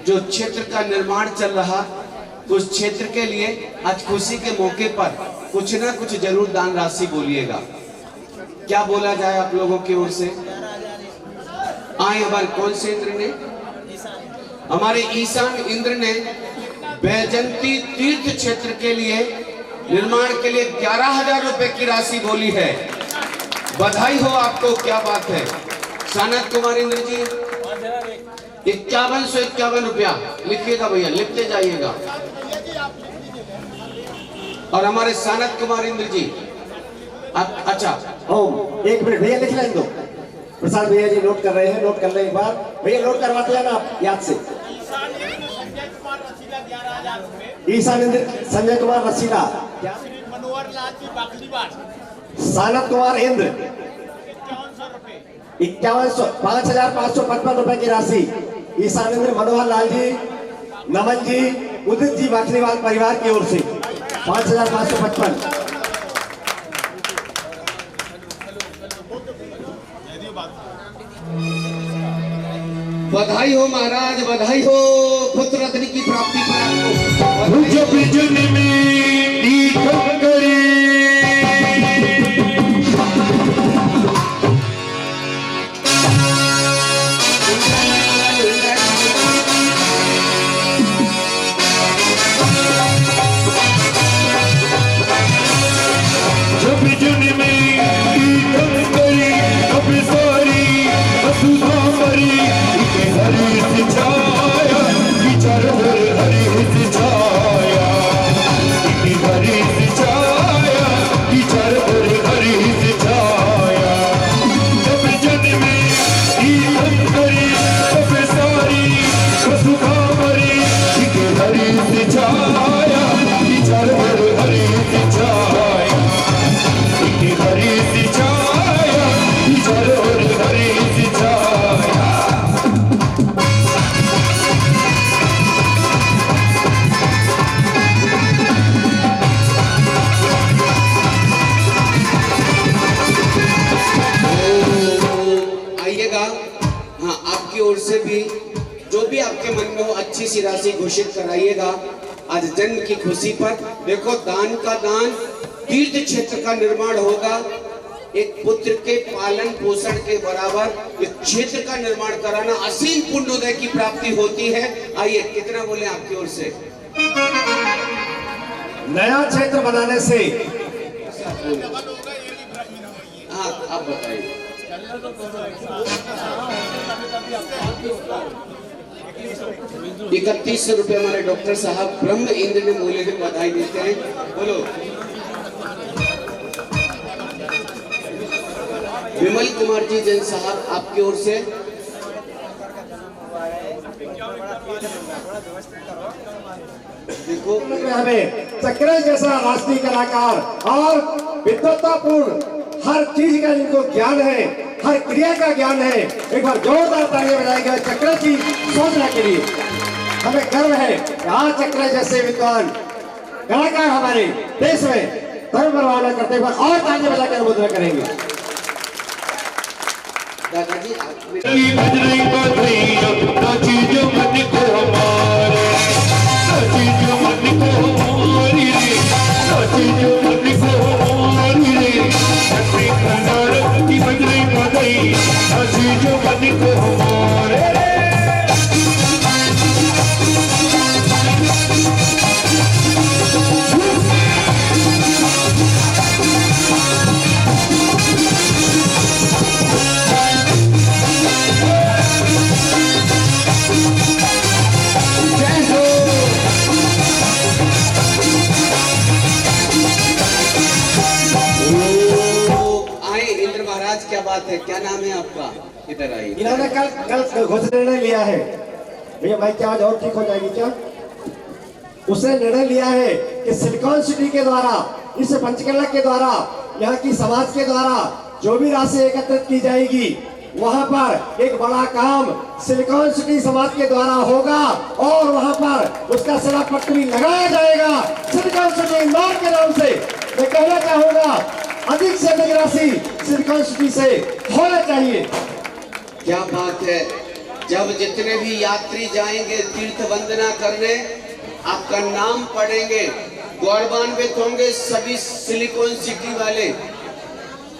Speaker 3: जो क्षेत्र का निर्माण चल रहा, उस क्षेत्र के लिए आज खुशी के मौके पर कुछ ना कुछ जरूर दान राशि बोलिएगा। क्या बोला जाए आप लोगों की ओर से? आए हमारे कौन से इंद्र ने? हमारे ईशान इंद्र ने बैजंती तीर्थ क्षेत्र के लिए निर्माण के लिए 11,000 रुपए की राशि बोली है। बधाई हो आपको, क्या बात है। सानत कुमार इंद्र जी 5151 रुपया लिखिएगा भैया, लिखते जाइएगा। और हमारे सानत कुमार इंद्र जी अच्छा
Speaker 1: ओम, एक मिनट भैया लिख लें दो। प्रसाद भैया जी नोट कर रहे हैं, नोट कर लें एक बार भैया, नोट करवाते हैं ना आप याद से। ईशान इंद्र संजय कुमार रसीला, सानत कुमार इंद्र 5,555 रुपए की राशि। ईशान इंद्र मनोहर लाल जी, नमन जी, उदित जी बाखलीवाल परिवार की ओर से 5,555।
Speaker 3: बधाई हो महाराज, बधाई हो पुत्र रत्न की प्राप्ति पर आपको। से भी जो भी आपके मन में हो अच्छी सी राशि घोषित कराइएगा आज जन्म की खुशी पर। देखो दान का दान, तीर्थ क्षेत्र का निर्माण होगा, एक पुत्र के पालन पोषण के बराबर एक क्षेत्र का निर्माण कराना असीम पुण्योदय की प्राप्ति होती है। आइए कितना बोले आपकी ओर से?
Speaker 1: नया क्षेत्र बनाने से
Speaker 3: हाँ आप बताइए। 31 रुपए हमारे डॉक्टर साहब ब्रह्म इंद्र ने मूल्य से बधाई देते हैं। बोलो। विमल कुमार जी जैन साहब आपकी ओर से देखो
Speaker 1: हमें चक्र जैसा राष्ट्रीय कलाकार और विद्वत्तापूर्ण हर चीज का इनको ज्ञान है, हर क्रिया का ज्ञान है। एक बार जोरदार तालियां बजाएंगे चक्र की सोचने के लिए। हमें गर्व है कि आज चक्र जैसे विद्वान कलाकार हमारे देश में धर्म रवाना करते हैं। और तालियां बजाकर मुद्रा करेंगे।
Speaker 3: दादाजी
Speaker 7: बजरंग बधैया नाची जो मन को हमारे, नाची जो मन को हमारी रे, नाची जो मन को हमारी रे, छठी कनार की बजरंग बधैया नाची जो मन को हमारे रे।
Speaker 3: क्या बात है, क्या नाम है आपका? इधर आइए।
Speaker 1: इन्होंने कल घोषणा निर्णय लिया है। भैया भाई क्या आज और ठीक हो जाएगी क्या? उसने निर्णय लिया है कि सिलिकॉन सिटी के द्वारा, इस पंचकला के द्वारा, यहाँ की समाज के द्वारा जो भी राशि एकत्रित की जाएगी वहाँ पर एक बड़ा काम सिलिकॉन सिटी समाज के द्वारा होगा और वहाँ पर उसका शिलापत्र भी लगाया जाएगा सिलिकॉन सिटी इंदौर के नाम से। मैं कहना चाहूंगा अधिक से अधिक राशि सिलिकॉन सिटी से होना चाहिए।
Speaker 3: क्या बात है। जब जितने भी यात्री जाएंगे तीर्थ वंदना करने, आपका नाम पढ़ेंगे, गौरवान्वित होंगे सभी सिलिकॉन सिटी वाले।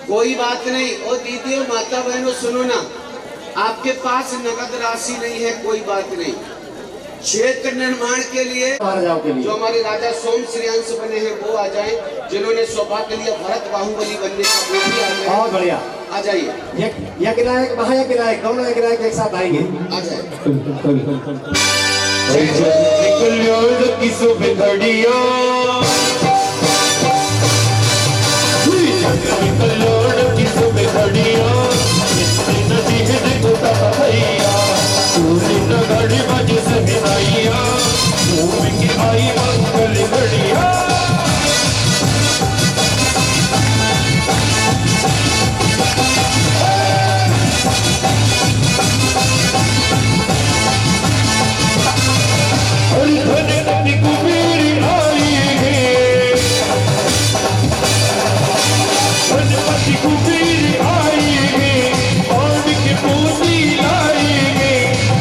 Speaker 3: कोई बात नहीं। और दीदियों माता बहनों सुनो ना, आपके पास नगद राशि नहीं है, कोई बात नहीं। क्षेत्र निर्माण के लिए जो हमारे राजा सोम श्रेयांश बने हैं वो आ जाएं, जिन्होंने सौभाग्य लिया भरत बाहुबली बनने का वो भी आ जाएं।
Speaker 1: बहुत बढ़िया,
Speaker 3: आ जाइए।
Speaker 1: यज्ञ नायक महायज्ञ नायक दोनों यज्ञ नायक एक साथ आएंगे।
Speaker 3: आ जाए।
Speaker 7: की सुबह घड़िया की सुबह घड़िया नदी में गोता भैया घड़ी बज से मिलाइया घूम के आई मंगल घड़िया। कुबेरी आई है, गणपति कुबेरी आई है, पानी के पोती लाई है,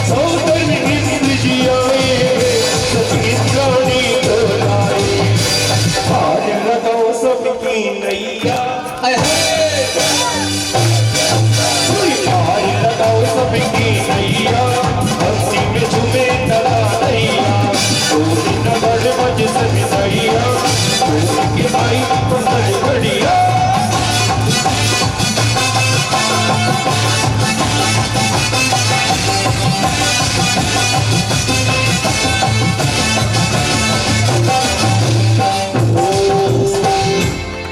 Speaker 7: सौदन इंद्र जी आए हैं, सचिंद्राणी को लाए, हार लगाओ सबकी नैया, हार लगाओ सबकी नैया, हंसी में झूमे तला नैया, नगर बज सभी नैया, के भाई पंद्रह घड़िया।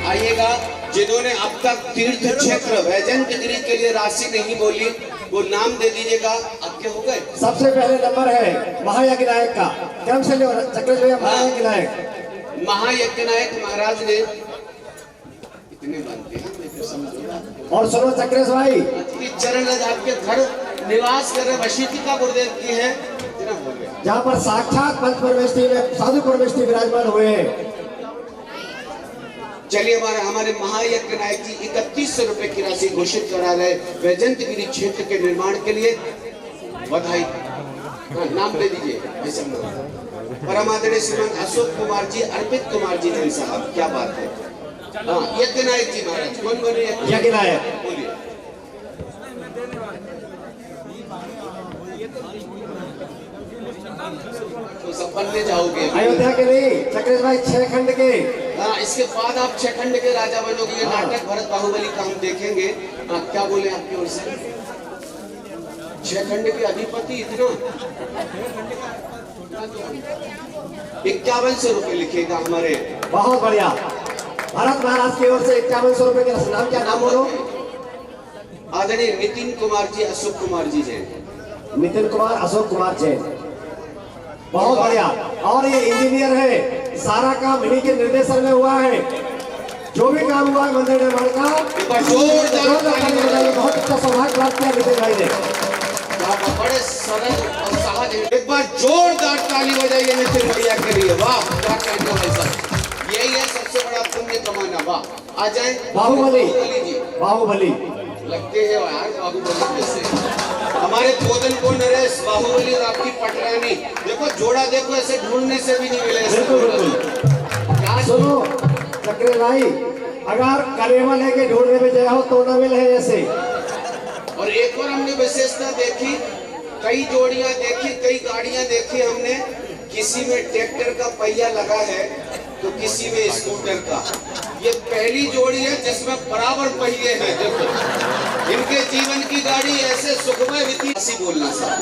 Speaker 3: आइएगा। जिन्होंने अब तक तीर्थ क्षेत्र वैजंत गिरी के लिए राशि नहीं बोली वो नाम दे दीजिएगा। आपके हो गए।
Speaker 1: सबसे पहले नंबर है महायज्ञ नायक का, क्रम से चक्र जो है महायज्ञ नायक।
Speaker 3: महायज्ञ नायक महाराज ने इतने बनते हैं।
Speaker 1: और सुनो चक्रेश भाई,
Speaker 3: चरण लग आपके घर निवास कर रहे वशीतिका गुरुदेव की है,
Speaker 1: जहाँ पर साक्षात पंच परमेष्ठी में साधु परमेष्ठी विराजमान हुए हैं।
Speaker 3: चलिए हमारे महायज्ञ नायक जी 31 रुपए की राशि घोषित करा रहे वैजंत गिरी क्षेत्र के निर्माण के लिए। बधाई। नाम दे दीजिए। परम आदरणीय श्रीमान अशोक कुमार जी, अर्पित कुमार जी जैन साहब, क्या बात है। हाँ, यज्ञ नायक जी महाराज। कौन बोले?
Speaker 1: यज्ञ नायक
Speaker 3: बोलिए। तो सब बनने जाओगे
Speaker 1: अयोध्या के लिए चक्रेश भाई 6 खंड के।
Speaker 3: हाँ, इसके बाद आप 6 खंड के राजा बनोगे। ये नाटक भरत बाहुबली का हम देखेंगे। क्या बोले आपकी ओर से? 6 खंड के अधिपति इतना 5100 रुपए लिखेगा हमारे।
Speaker 1: बहुत बढ़िया। भारत महाराज की ओर से 5100 रुपए के नाम, क्या नाम बोलो?
Speaker 3: आदरणीय नितिन कुमार जी, अशोक कुमार जी जैन।
Speaker 1: नितिन कुमार, अशोक कुमार जैन, बहुत बढ़िया। और ये इंजीनियर है, सारा काम इन्हीं के निर्देशन में हुआ है। जो भी काम हुआ है मंदिर निर्माण का, बहुत अच्छा सौभाग्य प्राप्त किया नितिन भाई ने।
Speaker 3: बड़े सरल और सहज है। एक बार जोरदार ताली बजाइए नितिन भैया के लिए। वाह, क्या कहते हो भाई साहब, यही है सबसे बड़ा पुण्य कमाना। वाह, आ जाए
Speaker 1: बाहुबली
Speaker 3: जी।
Speaker 1: बाहुबली
Speaker 3: लगते हैं यार बाहुबली जैसे। हमारे थोदन को नरेश बाहुबली और आपकी पटरानी, देखो जोड़ा देखो, ऐसे ढूंढने से भी नहीं मिले।
Speaker 1: बिल्कुल बिल्कुल। सुनो चक्रे भाई, अगर कलेवा लेके ढूंढने में जाए हो तो न मिले ऐसे।
Speaker 3: और एक और हमने विशेषता देखी, कई जोड़ियां देखी, कई गाड़ियां देखी हमने, किसी में ट्रैक्टर का पहिया लगा है तो किसी में स्कूटर का। ये पहली जोड़ी है जिसमें बराबर पहिए हैं। देखो इनके जीवन की गाड़ी ऐसे सुखमय बीती। ऐसी बोलना साहब,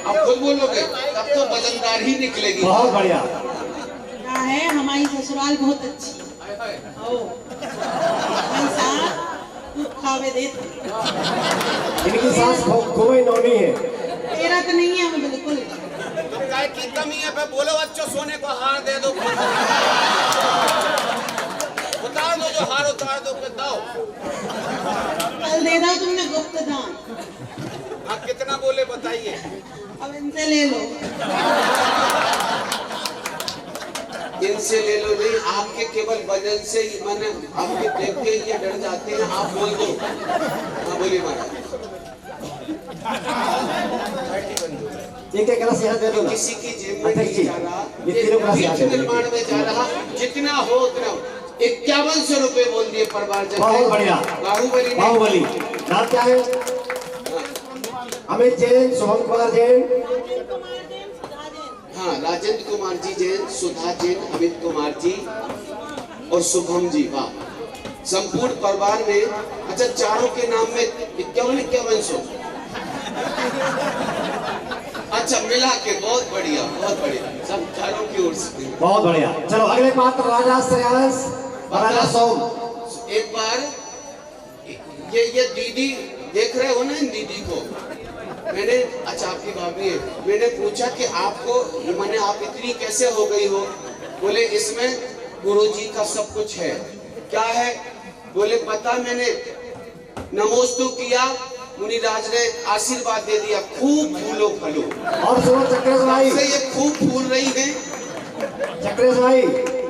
Speaker 3: अब खुद बोलोगे तब तो वजनदार ही निकलेगी।
Speaker 1: बहुत बढ़िया
Speaker 9: है, हमारी ससुराल बहुत अच्छी खावे देते।
Speaker 1: इनकी सास खूब नौनी है।
Speaker 9: तेरा तो नहीं है बिल्कुल।
Speaker 3: काय की कमी है पे बोलो बच्चों, सोने को हार दे दो, उतार दो जो हार उतार दो, फिर दो।
Speaker 9: कल दे दो तुमने गुप्त दान।
Speaker 3: हाँ कितना बोले बताइए।
Speaker 9: अब इनसे ले लो।
Speaker 3: इनसे ले लो नहीं, आपके केवल वजन से ही मन आपके देख के ये डर जाते हैं। आप बोल दो। हाँ बोलिए महाराज।
Speaker 1: एक गिलास यहाँ दे दो।
Speaker 3: किसी की जेब में नहीं जा रहा, तीर्थ निर्माण में जा रहा, जितना हो उतना। 5100 रुपए बोल दिए परिवार।
Speaker 1: बहुत बढ़िया। बाहुबली नाम क्या है? अमित जैन, शुभम कुमार जैन।
Speaker 3: हाँ, राजेंद्र कुमार जी जैन, सुधा जैन, अमित कुमार जी और शुभम जी। वाह, संपूर्ण परिवार में। अच्छा, चारों के नाम में 5100। अच्छा, मिला के बहुत बढ़िया, बहुत बढ़िया, सब चारों की ओर से
Speaker 1: बहुत बढ़िया। चलो अगले पात्र राजा श्रेयांश, राजा सोम।
Speaker 3: एक बार ये दीदी देख रहे हो ना, इन दीदी को मैंने, अच्छा आपकी भाभी है, मैंने पूछा कि आपको मैंने आप इतनी कैसे हो गई हो? बोले इसमें गुरुजी का सब कुछ है। क्या है? बोले पता, मैंने नमोस्तु किया, मुनिराज ने आशीर्वाद दे दिया, खूब फूलो फलो।
Speaker 1: और सुनो चक्रेश भाई,
Speaker 3: से ये खूब फूल रही है।
Speaker 1: चक्रेश भाई,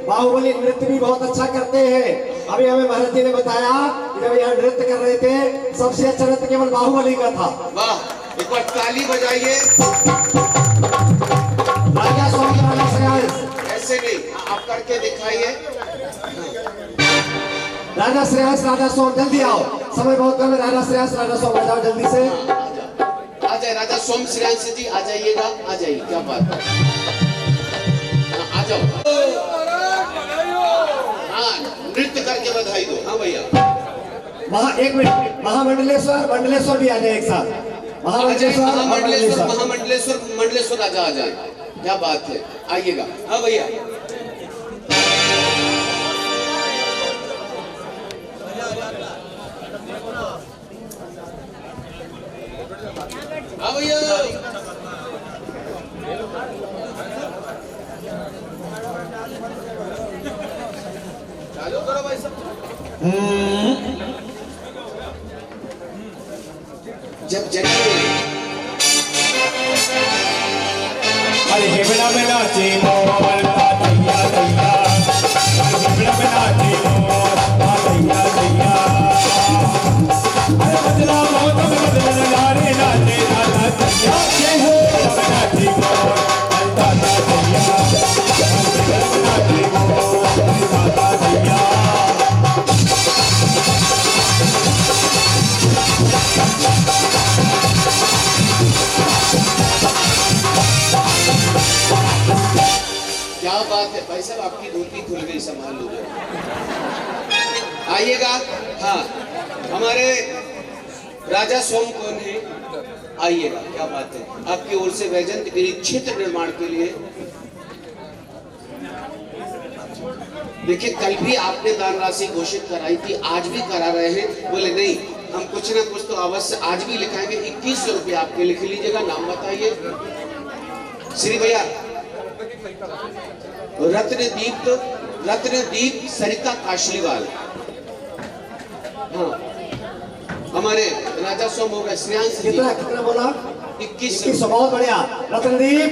Speaker 1: बाहुबली नृत्य भी बहुत अच्छा करते हैं। अभी हमें महाराज जी ने बताया कि जब यहाँ नृत्य कर रहे थे, सबसे अच्छा नृत्य केवल बाहुबली का था।
Speaker 3: वाह, एक बार ताली बजाइए।
Speaker 1: राजा सोम, राजा श्रेयांश।
Speaker 3: ऐसे नहीं, आप करके दिखाइए।
Speaker 1: राजा श्रेयांश, राजा सोम, जल्दी आओ, समय बहुत कम है। राजा श्रेयांश, राजा सोम, आ जाओ जल्दी से।
Speaker 3: आ जाए राजा सोम श्रेयांश जी, आ जाइएगा, आ जाइए। क्या बात है, आ जाओ। हाँ, नृत्य करके बधाई दो। हाँ भैया,
Speaker 1: एक मिनट, महामंडलेश्वर, मंडलेश्वर भी आ जाए एक साथ।
Speaker 3: मंडलेश्वर राजा आ जाए। क्या बात है, आइएगा। हाँ भैया, हाँ भैया, चालू करो भाई सब। जब जन्मे
Speaker 7: अरे हेबड़ा में नाचे मोर दैया दैया, हेबड़ा में नाचे मोर दैया दैया। अरे बदला बहुत बदला लारे नाचे दादा दैया, ये हो नाचे मोर दादा दैया, नाचे मोर दादा दैया।
Speaker 3: क्या बात है भाई साहब, आपकी धोती खुल गई, संभाल लो। आइएगा। हाँ, हमारे राजा सोम कौन है? आइएगा। क्या बात है, आपकी ओर से वैजयंत गिरी क्षेत्र निर्माण के लिए। देखिए कल भी आपने दान राशि घोषित कराई थी, आज भी करा रहे हैं। बोले नहीं हम कुछ ना कुछ तो अवश्य आज भी लिखाएंगे। 2100 रुपये आपके लिख लीजिएगा। नाम बताइए श्री भैया। रत्नदीप सरिता काशलीवाल। हाँ हमारे राजा सोम हो गए श्रेयांश जी।
Speaker 1: कितना बोला?
Speaker 3: 2100।
Speaker 1: बहुत बढ़िया रत्नदीप,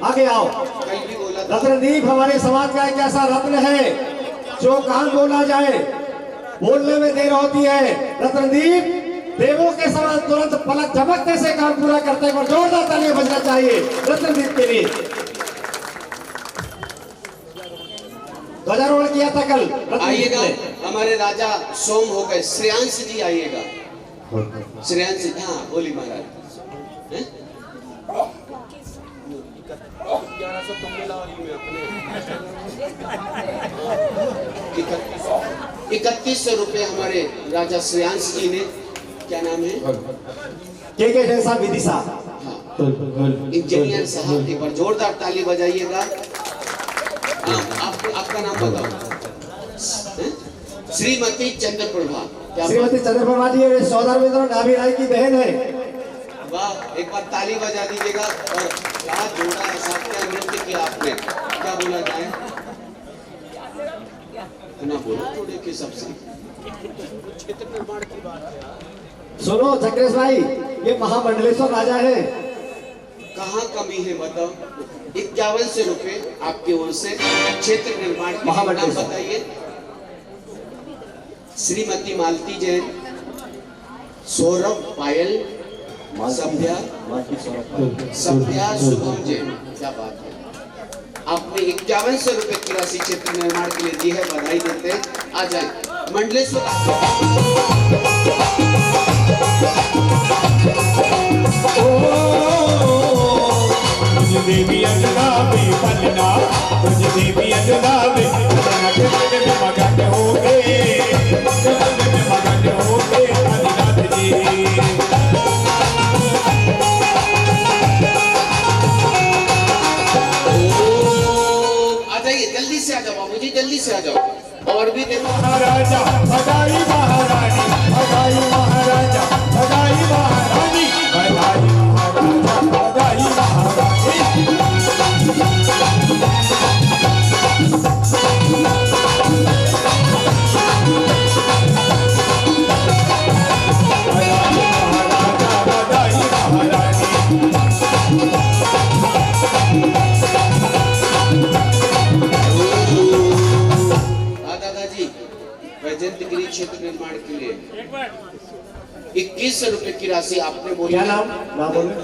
Speaker 1: आगे आओ।
Speaker 3: कल भी बोला था।
Speaker 1: रत्नदीप हमारे समाज का एक ऐसा रत्न है जो काम बोला जाए बोलने में देर होती है। रत्नदीप देवों के समान तुरंत पलक झपकने से काम पूरा करते हैं। जोरदार तालियां बजना चाहिए रत्नदीप के लिए। ध्वजारोहण किया था कल।
Speaker 3: आइएगा हमारे राजा सोम हो गए श्रेयांश जी, आइएगा श्रेयांश जी। हाँ बोली महाराज। 3100 रुपये हमारे राजा श्रेयांश जी ने। क्या नाम है?
Speaker 1: के जैन साहब, विदिशा।
Speaker 3: हाँ इंजीनियर साहब, एक बार जोरदार ताली बजाइएगा। हाँ आपका नाम बताओ। श्रीमती चंद्रप्रभा।
Speaker 1: श्रीमती चंद्रप्रभा जी ये सौदामित्र नाभी राय की बहन है।
Speaker 3: वाह, एक बार ताली बजा दीजिएगा। और क्या जोड़ा है साहब, क्या नृत्य किया आपने, क्या बोला जाए ना बोलो थोड़े के सबसे। क्षेत्र निर्माण की बात है।
Speaker 1: सुनो चक्रेश भाई, ये महामंडलेश्वर राजा है।
Speaker 3: कहाँ कमी है बताओ। 5100 रुपये आपकी ओर से क्षेत्र निर्माण की। नाम बताइए। श्रीमती मालती जैन, सौरभ पायल, संध्या शुभम जैन। क्या बात है, आपने 5100 रुपये की राशि क्षेत्र निर्माण के लिए दी है, बधाई देते हैं। आ जाए मंडलेश्वर।
Speaker 7: देवी अंजना में पलना, तुझे देवी अंजना में मगन हो गए, मगन हो गए आदिनाथ जी।
Speaker 3: आ जाइए जल्दी से, आ जाओ बाबूजी जल्दी से आ जाओ। और भी देखो
Speaker 7: महाराजा बधाई महारानी, बधाई महाराजा बधाई महारानी, बधाई महाराजा बधाई महारानी।
Speaker 3: वैजयंत गिरी क्षेत्र निर्माण के लिए 2100 रुपए की राशि आपने बोली।
Speaker 1: क्या नाम बोले?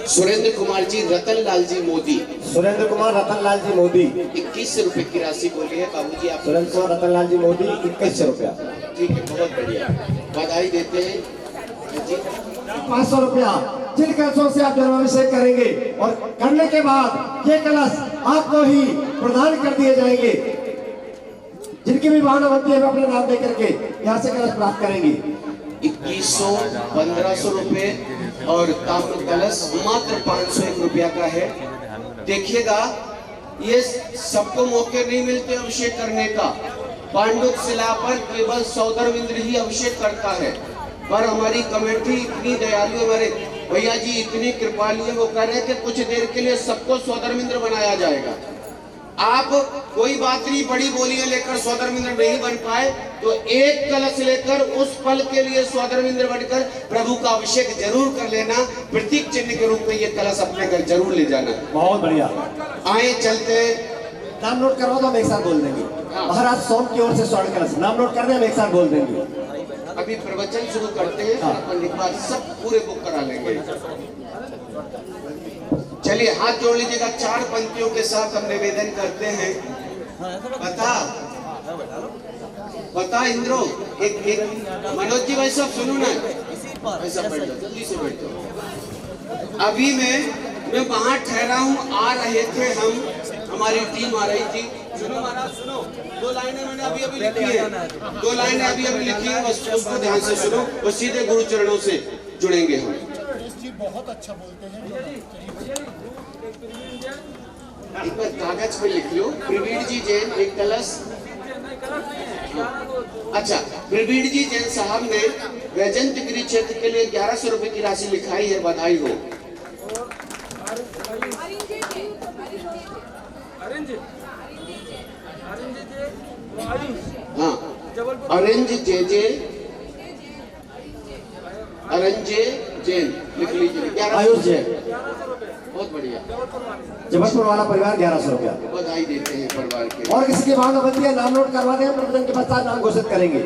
Speaker 3: सुरेंद्र कुमार जी रतन लाल जी मोदी।
Speaker 1: सुरेंद्र कुमार रतन लाल जी मोदी
Speaker 3: 2100 रुपए की राशि बोली है बाबूजी आप।
Speaker 1: सुरेंद्र कुमार रतन लाल जी मोदी 2100 रुपया।
Speaker 3: ठीक है, बहुत बढ़िया, बधाई देते हैं जी।
Speaker 1: 500 रुपया जिन कलशों से आप जन्माभिषेक करेंगे और करने के बाद ये कलश आपको ही प्रदान कर दिए जाएंगे। जिनकी भी भावना बनती है वे अपने नाम दे करके यहाँ से कलश प्राप्त करेंगे।
Speaker 3: 2100, 1500 रुपए और ताम्र कलश मात्र 501 रुपया का है। देखिएगा ये सबको मौके नहीं मिलते अभिषेक करने का। पांडुक शिला पर केवल सौदरविंद्र ही अभिषेक करता है, पर हमारी कमेटी इतनी दयालु, हमारे भैया जी इतनी कृपालु है, वो कह रहे हैं कि कुछ देर के लिए सबको सौदरविंद्र बनाया जाएगा। आप कोई बात नहीं, बड़ी बोलियां लेकर सौदरविंद्र नहीं बन पाए तो एक कलश लेकर उस पल के लिए सौदरविंद्र बनकर प्रभु का अभिषेक जरूर कर लेना। प्रतीक चिन्ह के रूप में ये कलश अपने घर जरूर ले जाना।
Speaker 1: बहुत बढ़िया।
Speaker 3: आए चलते
Speaker 1: नाम नोट करवा दो, हम एक साथ बोल देंगे। महाराज सोम की ओर से स्वर्ण कलश नाम नोट कर दे, हम एक साथ बोल देंगे।
Speaker 3: अभी प्रवचन शुरू करते हैं, अपन एक बार सब पूरे बुक करा लेंगे। चलिए हाथ जोड़ लीजिएगा। 4 पंक्तियों के साथ हम निवेदन करते हैं। बता इंद्रो, एक मनोज जी भाई सब सुनो ना, ऐसा बैठ जाओ, जल्दी से बैठ जाओ। अभी मैं वहां ठहरा हूं, आ रहे थे हम, हमारी टीम आ रही थी, सुनो महाराज सुनो, 2 लाइनें मैंने अभी अभी लिखी है, 2 लाइनें अभी अभी लिखी है, बस उसको ध्यान से सुनो, और सीधे गुरु चरणों से जुड़ेंगे हम।
Speaker 6: बहुत अच्छा बोलते हैं।
Speaker 3: एक बार कागज पे लिख लो, प्रवीण जी जैन, एक कलश। अच्छा, प्रवीण जी जैन साहब ने वैजंत गिरी क्षेत्र के लिए 1100 रुपए की राशि लिखाई है, बधाई हो। हाँ, अरेंज जे अरंजे जैन लिख लीजिए।
Speaker 1: आयुष जैन,
Speaker 3: बहुत बढ़िया,
Speaker 1: जबलपुर वाला परिवार 1100 रुपया।
Speaker 3: बधाई देते हैं परिवार के।
Speaker 1: और किसी की मांग बनती है, नाम नोट करवा दें, प्रबंधन के पश्चात नाम घोषित करेंगे।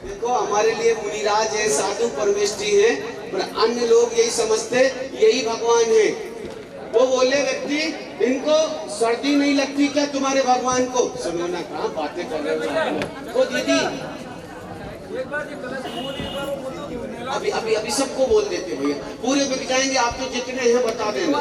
Speaker 3: देखो हमारे लिए मुनिराज है, साधु परमेष्ठी है, पर अन्य लोग यही समझते यही भगवान है। वो बोले व्यक्ति, इनको सर्दी नहीं लगती क्या तुम्हारे भगवान को? सुनो ना, कहाँ बातें कर रहे हो? ओ दीदी, अभी अभी अभी सबको बोल देते भैया, पूरे बिक जाएंगे, आप तो जितने हैं बता देना।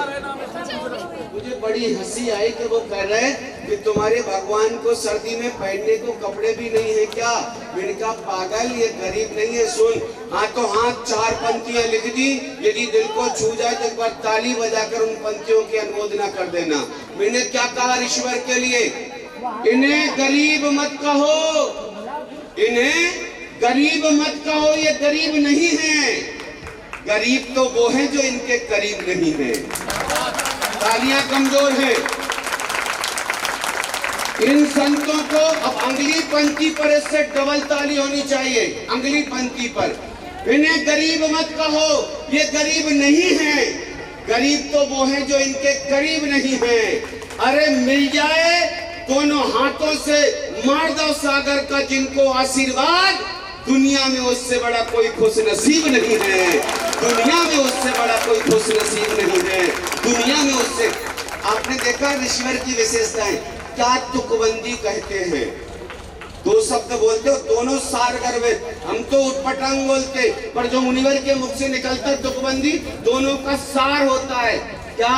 Speaker 3: मुझे बड़ी हंसी आई कि वो कह रहे कि तुम्हारे भगवान को सर्दी में पहनने को कपड़े भी नहीं है क्या? मैंने कहा पागल, ये गरीब नहीं है, सुन, हाथों हाथ 4 पंक्तियां लिख दी, यदि दिल को छू जाए तो एक बार ताली बजाकर उन पंक्तियों की अनुमोदना कर देना। मैंने क्या कहा ईश्वर के लिए? इन्हें गरीब मत कहो, इन्हें गरीब मत कहो, ये गरीब नहीं है, गरीब तो वो है जो इनके करीब नहीं है। तालियां कमजोर है। इन संतों को अब अगली पंक्ति पर इससे डबल ताली होनी चाहिए, अगली पंक्ति पर। इन्हें गरीब मत कहो, ये गरीब नहीं है, गरीब तो वो है जो इनके करीब नहीं है। अरे मिल जाए दोनों हाथों से मार दो सागर का जिनको आशीर्वाद, दुनिया में उससे बड़ा कोई खुश नसीब नहीं है, दुनिया में उससे बड़ा कोई खुश नसीब नहीं है, दुनिया में उससे। आपने देखा ईश्वर की विशेषताएं क्या तुकबंदी कहते हैं, 2 शब्द बोलते हो, दोनों सार गर्भित। हम तो उटपटांग बोलते, पर जो मुनिवर के मुख से निकलता है तुकबंदी, दोनों का सार होता है। क्या?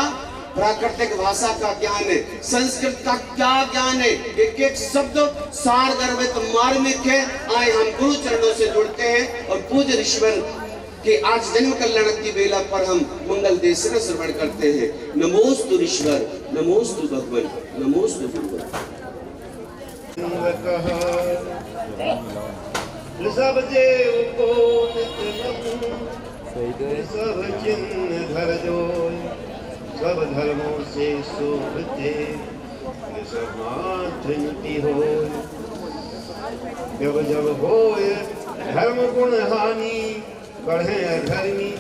Speaker 3: प्राकृतिक भाषा का ज्ञान है, संस्कृत का क्या ज्ञान है, एक एक शब्द सार गर्भित मार्मिक है। आए हम गुरु चरणों से जुड़ते हैं और पूज्य ईश्वर के आज जन्म कल्याण की बेला पर हम मंगल देशना श्रवण करते हैं। नमोस्तु ईश्वर, नमोस्तु भगवान, नमोस्तु गुरुवर।
Speaker 10: सब देव को सब चिन्ह धर जो, सब धर्मों से शोभते समाधि हो। जब जब होए धर्म गुण हानि, बढ़े धर्मी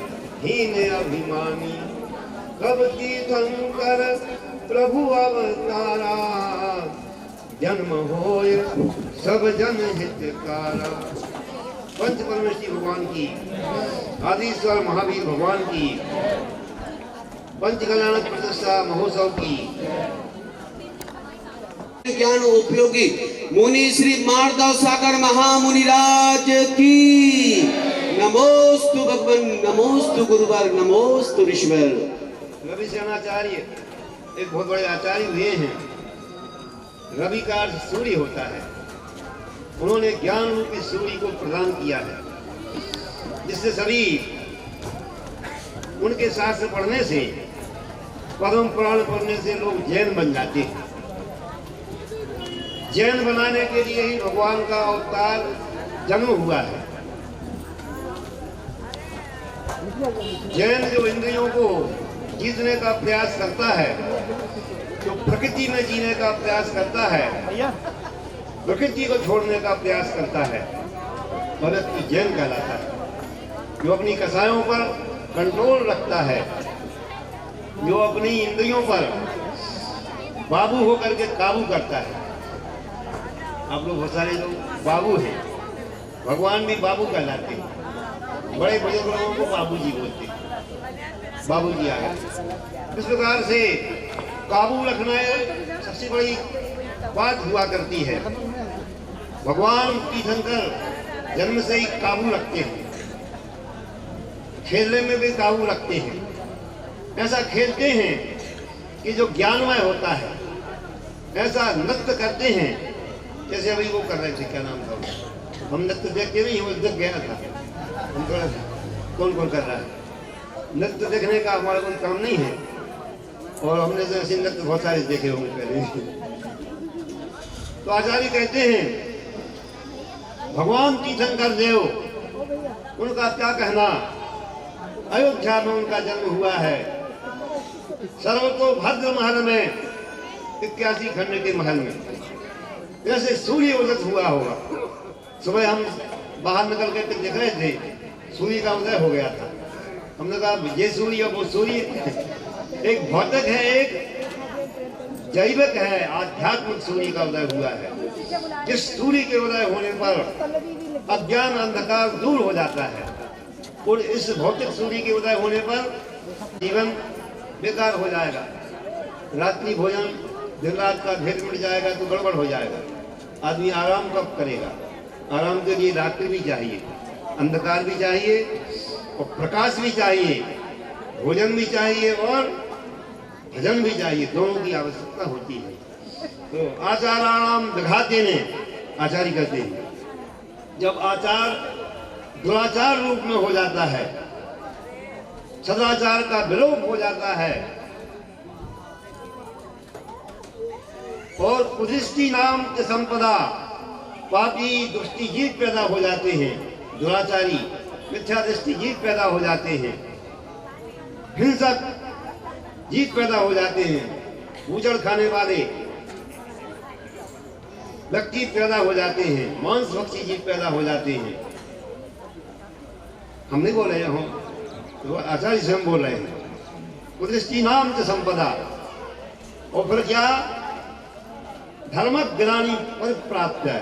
Speaker 10: हीन अभिमानी। कब तीर्थंकर प्रभु अवतारा, जन्म होए सब जन हितकारा। पंच परमेश्वरी भगवान की, आदिश्वर महावीर भगवान की पंच कल्याण प्रतिष्ठा महोत्सव की।
Speaker 3: ज्ञान उपयोगी मुनि श्री माधव सागर महामुनिराज की। नमोस्तु भगवान, नमोस्तु गुरुवर, नमोस्तु ईश्वर।
Speaker 10: रवि सेनाचार्य एक बहुत बड़े आचार्य हुए हैं। रवि का अर्थ सूर्य होता है। उन्होंने ज्ञान रूपी सूर्य को प्रदान किया है, जिससे सभी उनके शास्त्र पढ़ने से, पद्म पुराण पढ़ने से लोग जैन बन जाते हैं। जैन बनाने के लिए ही भगवान का अवतार जन्म हुआ है। जैन जो इंद्रियों को जीतने का प्रयास करता है, जो प्रकृति में जीने का प्रयास करता है, प्रकृति को छोड़ने का प्रयास करता है, वह व्यक्ति जैन कहलाता है। जो अपनी कसायों पर कंट्रोल रखता है, जो अपनी इंद्रियों पर बाबू होकर के काबू करता है। आप लोग बहुत सारे लोग बाबू हैं, भगवान भी बाबू कहलाते हैं। बड़े बुजुर्ग लोगों को बाबू जी बोलते हैं, बाबू जी आ गए। इस प्रकार से काबू रखना सबसे बड़ी बात हुआ करती है। भगवान तीर्थंकर जन्म से ही काबू रखते हैं, खेलने में भी काबू रखते हैं। ऐसा खेलते हैं कि जो ज्ञानमय होता है, ऐसा नृत्य करते हैं जैसे अभी वो कर रहे थे, क्या नाम था, हम नृत्य देखते नहीं, वो देख गया था हम थोड़ा कौन कौन कर रहा है। नृत्य देखने का हमारा कोई काम नहीं है, और हमने तो ऐसे नृत्य बहुत सारे देखे होंगे पहले। तो आचार्य कहते हैं भगवान तीर्थंकर देव, उनका क्या कहना, अयोध्या में उनका जन्म हुआ है, सर्वतोभद्र महल में, 81 खंड के महल में, जैसे सूर्य उदय हुआ होगा। सुबह हम बाहर निकल के देख रहे थे, सूर्य का उदय हो गया था। हमने कहा ये सूर्य और वो सूर्य एक भौतिक है, एक जैविक है, आध्यात्मिक सूर्य का उदय हुआ है। जिस सूर्य के उदय होने पर अज्ञान अंधकार दूर हो जाता है, और इस भौतिक सूर्य के उदय होने पर जीवन बेकार हो जाएगा। रात्रि भोजन दिन रात का भेद मिट जाएगा तो गड़बड़ हो जाएगा। आदमी आराम कब करेगा? आराम के लिए रात्रि भी चाहिए, अंधकार भी चाहिए, और प्रकाश भी चाहिए, भोजन भी चाहिए, और भजन भी चाहिए। दोनों की आवश्यकता होती है। तो आचाराणाम विघाते ने, आचार्य कहते हैं, जब आचार दुराचार रूप में हो जाता है, सदाचार का विलोप हो जाता है, और कुदृष्टि नाम के संपदा, पापी दुष्टि जीव पैदा हो जाते हैं, दुराचारी मिथ्या दृष्टि जीव पैदा हो जाते हैं, हिंसक जीव पैदा हो जाते हैं, उजड़ खाने वाले व्यक्ति पैदा हो जाते हैं, मांस भक्षी जीव पैदा हो जाते हैं। हम नहीं बोल रहे हैं, तो आचार्य से हम बोल रहे हैं। कुदृष्टि नाम से संपदा, और फिर क्या, धर्म ग्लानि परिप्राप्त है।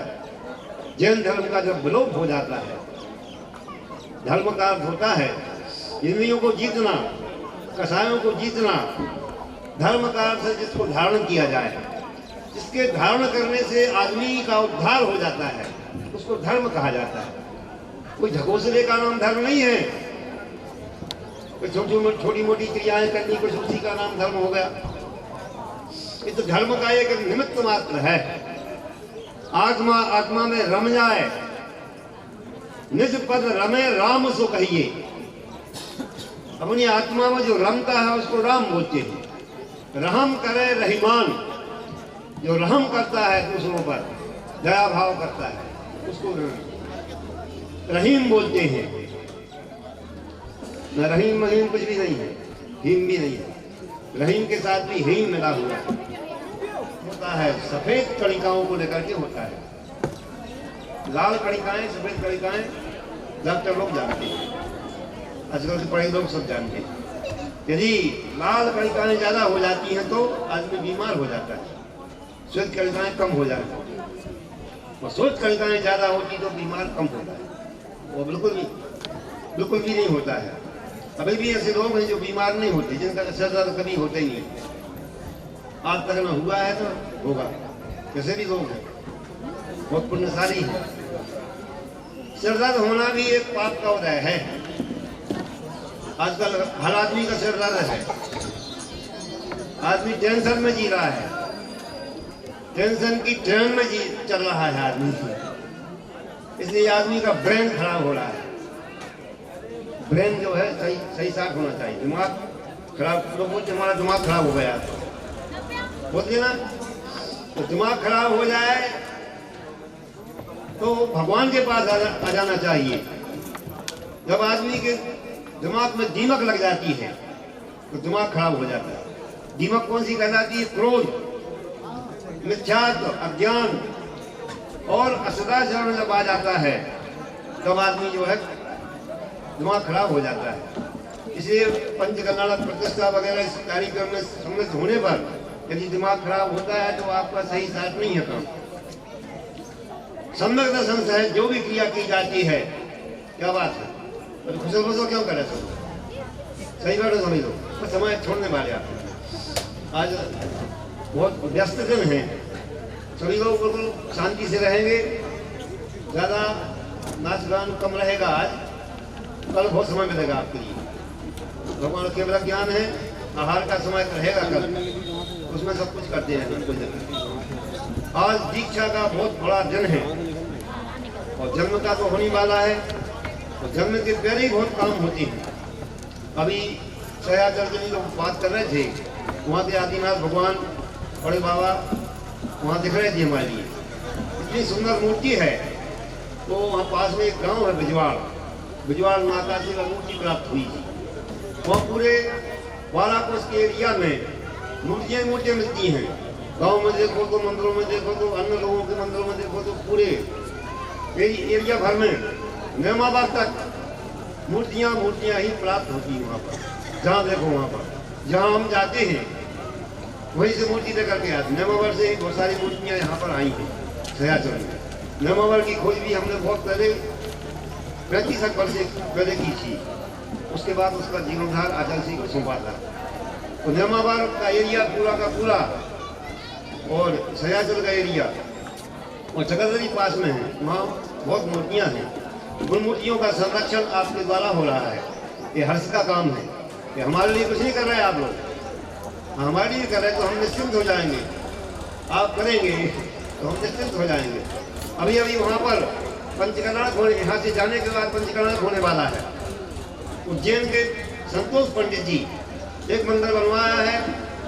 Speaker 10: जैन धर्म का जब विलोप हो जाता है, धर्म का अर्थ होता है इंद्रियों को जीतना, कसायों को जीतना। धर्म का अर्थ है जिसको धारण किया जाए, जिसके धारण करने से आदमी का उद्धार हो जाता है, उसको धर्म कहा जाता है। कोई झकोसले का नाम धर्म नहीं है, कोई छोटी मोटी क्रियाएं करनी, कुछ उसी का नाम धर्म हो गया। ये तो धर्म का एक निमित्त मात्र है। आत्मा आत्मा में रम जाए, निज पद रमे राम सो कहिए। अपनी आत्मा में जो रमता है उसको राम बोलते हैं। रहम करे रहीमान, जो रहम करता है दूसरों पर, दया भाव करता है, उसको रहीम बोलते हैं। न रहीम महीम कुछ भी नहीं है, हीम भी नहीं है। रहीम के साथ भी हीम मिला हुआ होता है। सफेद कणिकाओं को लेकर के होता है। लाल कणिकाएं, सफेद कणिकाएं डॉक्टर लोग जानते हैं, आजकल के पढ़े लोग सब जानते हैं। यदि लाल कणिकाएं ज्यादा हो जाती हैं तो आदमी बीमार हो जाता है, श्वेत कणिकाएं कम हो जाती हैं, और श्वेत कणिकाएं ज्यादा होती तो बीमार कम होता है। वो बिल्कुल भी नहीं होता है। अभी भी ऐसे लोग हैं जो बीमार नहीं होते, जिनका सिर दर्द कभी होता ही नहीं, आज तक न हुआ है तो होगा। कैसे भी लोग हैं, बहुत पुण्यशाली है। सिर दर्द होना भी एक पाप का उदय है। आजकल हर आदमी का सिर दर्द है। आदमी टेंशन में जी रहा है, टेंशन की ट्रेन में चल रहा है आदमी, इसलिए आदमी का ब्रेन खराब हो रहा है। ब्रेन जो है सही साफ होना चाहिए। दिमाग खराब, लोग बोलते हमारा दिमाग खराब हो गया, बोलते ना, तो दिमाग खराब हो जाए तो भगवान के पास आ जाना चाहिए। जब आदमी के दिमाग में दीमक लग जाती है तो दिमाग खराब हो जाता है। दीमक कौन सी कहलाती है? क्रोध, मिथ्यात्व, अज्ञान और असदाचरण जब आ जाता है तब आदमी जो है दिमाग खराब हो जाता है। इसलिए पंचकल्याण प्रतिष्ठा वगैरह इस कार्यक्रम में सम्मिलित होने पर यदि दिमाग खराब होता है तो आपका सही साथ नहीं है काम। सम्यक दर्शन से जो भी क्रिया की जाती है, क्या बात है, तो खुशल खुशल क्यों करे सब, सही बात समझ लो, तो समय छोड़ने वाले आप। आज बहुत व्यस्त दिन है, सभी लोग बिल्कुल शांति से रहेंगे, ज़्यादा नाच गान कम रहेगा। आज कल बहुत समय मिलेगा आपके लिए। भगवान केवल ज्ञान है, आहार का समय रहेगा कल, उसमें सब कुछ करते हैं कोई दिक्कत नहीं। आज दीक्षा का बहुत बड़ा दिन है और जन्म का तो होने वाला है, तो जन्म के पहले ही बहुत काम होते हैं। अभी सयाचर्जनी लोग बात कर रहे थे, वहाँ के आदिनाथ भगवान बड़े बाबा वहाँ दिख रहे थे हमारे लिए, इतनी सुंदर मूर्ति है। तो वहाँ पास में एक गांव है बिजवाड़ माता से वह मूर्ति प्राप्त हुई थी। वहाँ पूरे बालाकोट के एरिया में मूर्तियाँ मिलती हैं। गांव में देखो तो, मंदिरों में देखो तो, अन्य लोगों के मंदिरों में देखो तो, पूरे एरिया भर में नेमाबाद तक मूर्तियाँ ही प्राप्त होती हैं। वहाँ पर जहाँ देखो वहाँ पर जहाँ हम जाते हैं वहीं से मूर्ति लेकर के आते। नेमावर से ही बहुत सारी मूर्तियाँ यहाँ पर आई हैं सयाचल में। नेमावर की खोज भी हमने बहुत पहले 35 वर्ष पहले की थी। उसके बाद उसका जीर्णोद्धार आचार्य सिंह को सौंपा था। तो नेमावर का एरिया पूरा का पूरा और सयाचल का एरिया और चकदरी पास में है, वहाँ बहुत मूर्तियाँ हैं। उन मूर्तियों का संरक्षण आपके द्वारा हो रहा है। ये हर्ष का काम है। ये हमारे लिए कुछ नहीं कर रहे हैं आप लोग, हमारे लिए कर रहे हैं तो हम निश्चिंत हो जाएंगे। आप करेंगे तो हम निश्चिंत हो जाएंगे। अभी वहाँ पर पंचकर्णक होने, यहाँ से जाने के बाद पंचकर्णक होने वाला है। उज्जैन के संतोष पंडित जी एक मंदिर बनवाया है,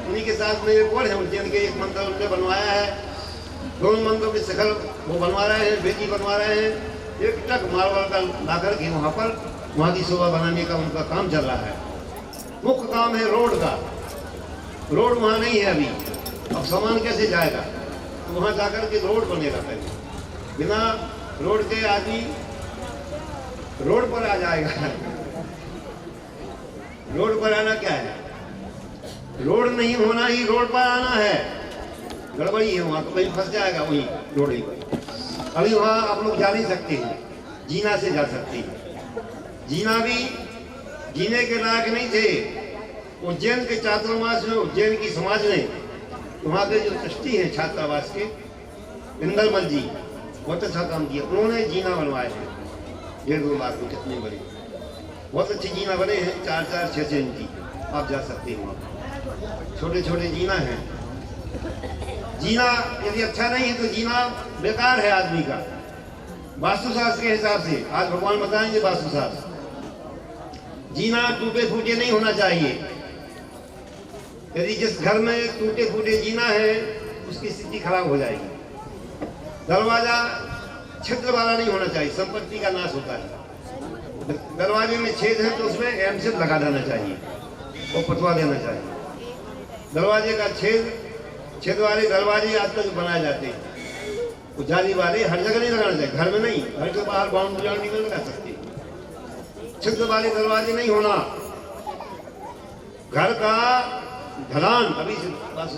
Speaker 10: उन्हीं के साथ में एक और है उज्जैन के, एक मंदिर उन्होंने बनवाया है। दोनों मंदिरों के शिखर वो बनवा रहे हैं, वेदी बनवा रहे हैं। एक टक मार्बल का ला करके वहाँ की शोभा बनाने का उनका काम चल रहा है। मुख्य काम है रोड का। रोड वहाँ नहीं है अभी, अब सामान कैसे जाएगा? तो वहाँ जाकर के रोड बनेगा पहले। बिना रोड के आदमी रोड पर आ जाएगा। रोड पर आना क्या है? रोड नहीं होना ही रोड पर आना है। गड़बड़ी है वहाँ, तो कहीं फंस जाएगा वहीं रोड ही पर। अभी वहाँ आप लोग जा नहीं सकते हैं, जीना से जा सकते हैं। जीना भी जीने के लायक नहीं थे। उज्जैन के छात्रावास में उज्जैन की समाज ने, वहाँ के जो ट्रस्टी हैं छात्रावास के इंदरमल जी, बहुत अच्छा काम किया। उन्होंने जीना बनवाए हैं 1.5 लाख में, कितने बड़े बहुत अच्छे जीना बने हैं, 4-4, 6-6 इंची। आप जा सकते हैं वहाँ, छोटे छोटे जीना हैं। जीना यदि अच्छा नहीं है तो जीना बेकार है आदमी का। वास्तुशास्त्र के हिसाब से आज भगवान बताएंगे वास्तुशास्त्र। जीना टूटे फूटे नहीं होना चाहिए। यदि जिस घर में टूटे फूटे जीना है उसकी स्थिति खराब हो जाएगी। दरवाजा छिद्र वाला नहीं होना चाहिए, संपत्ति का नाश होता है। दरवाजे में छेद है तो उसमें एमसेट लगा देना चाहिए और पटवा देना चाहिए। दरवाजे का छेद वाले दरवाजे आजकल बनाए जाते हैं, वो जाली वाले हर जगह नहीं लगाना चाहिए। घर में नहीं, घर के बाहर बाउंड्री में लगा सकते। छिद्र वाले दरवाजे नहीं होना। घर का ढलान, अभी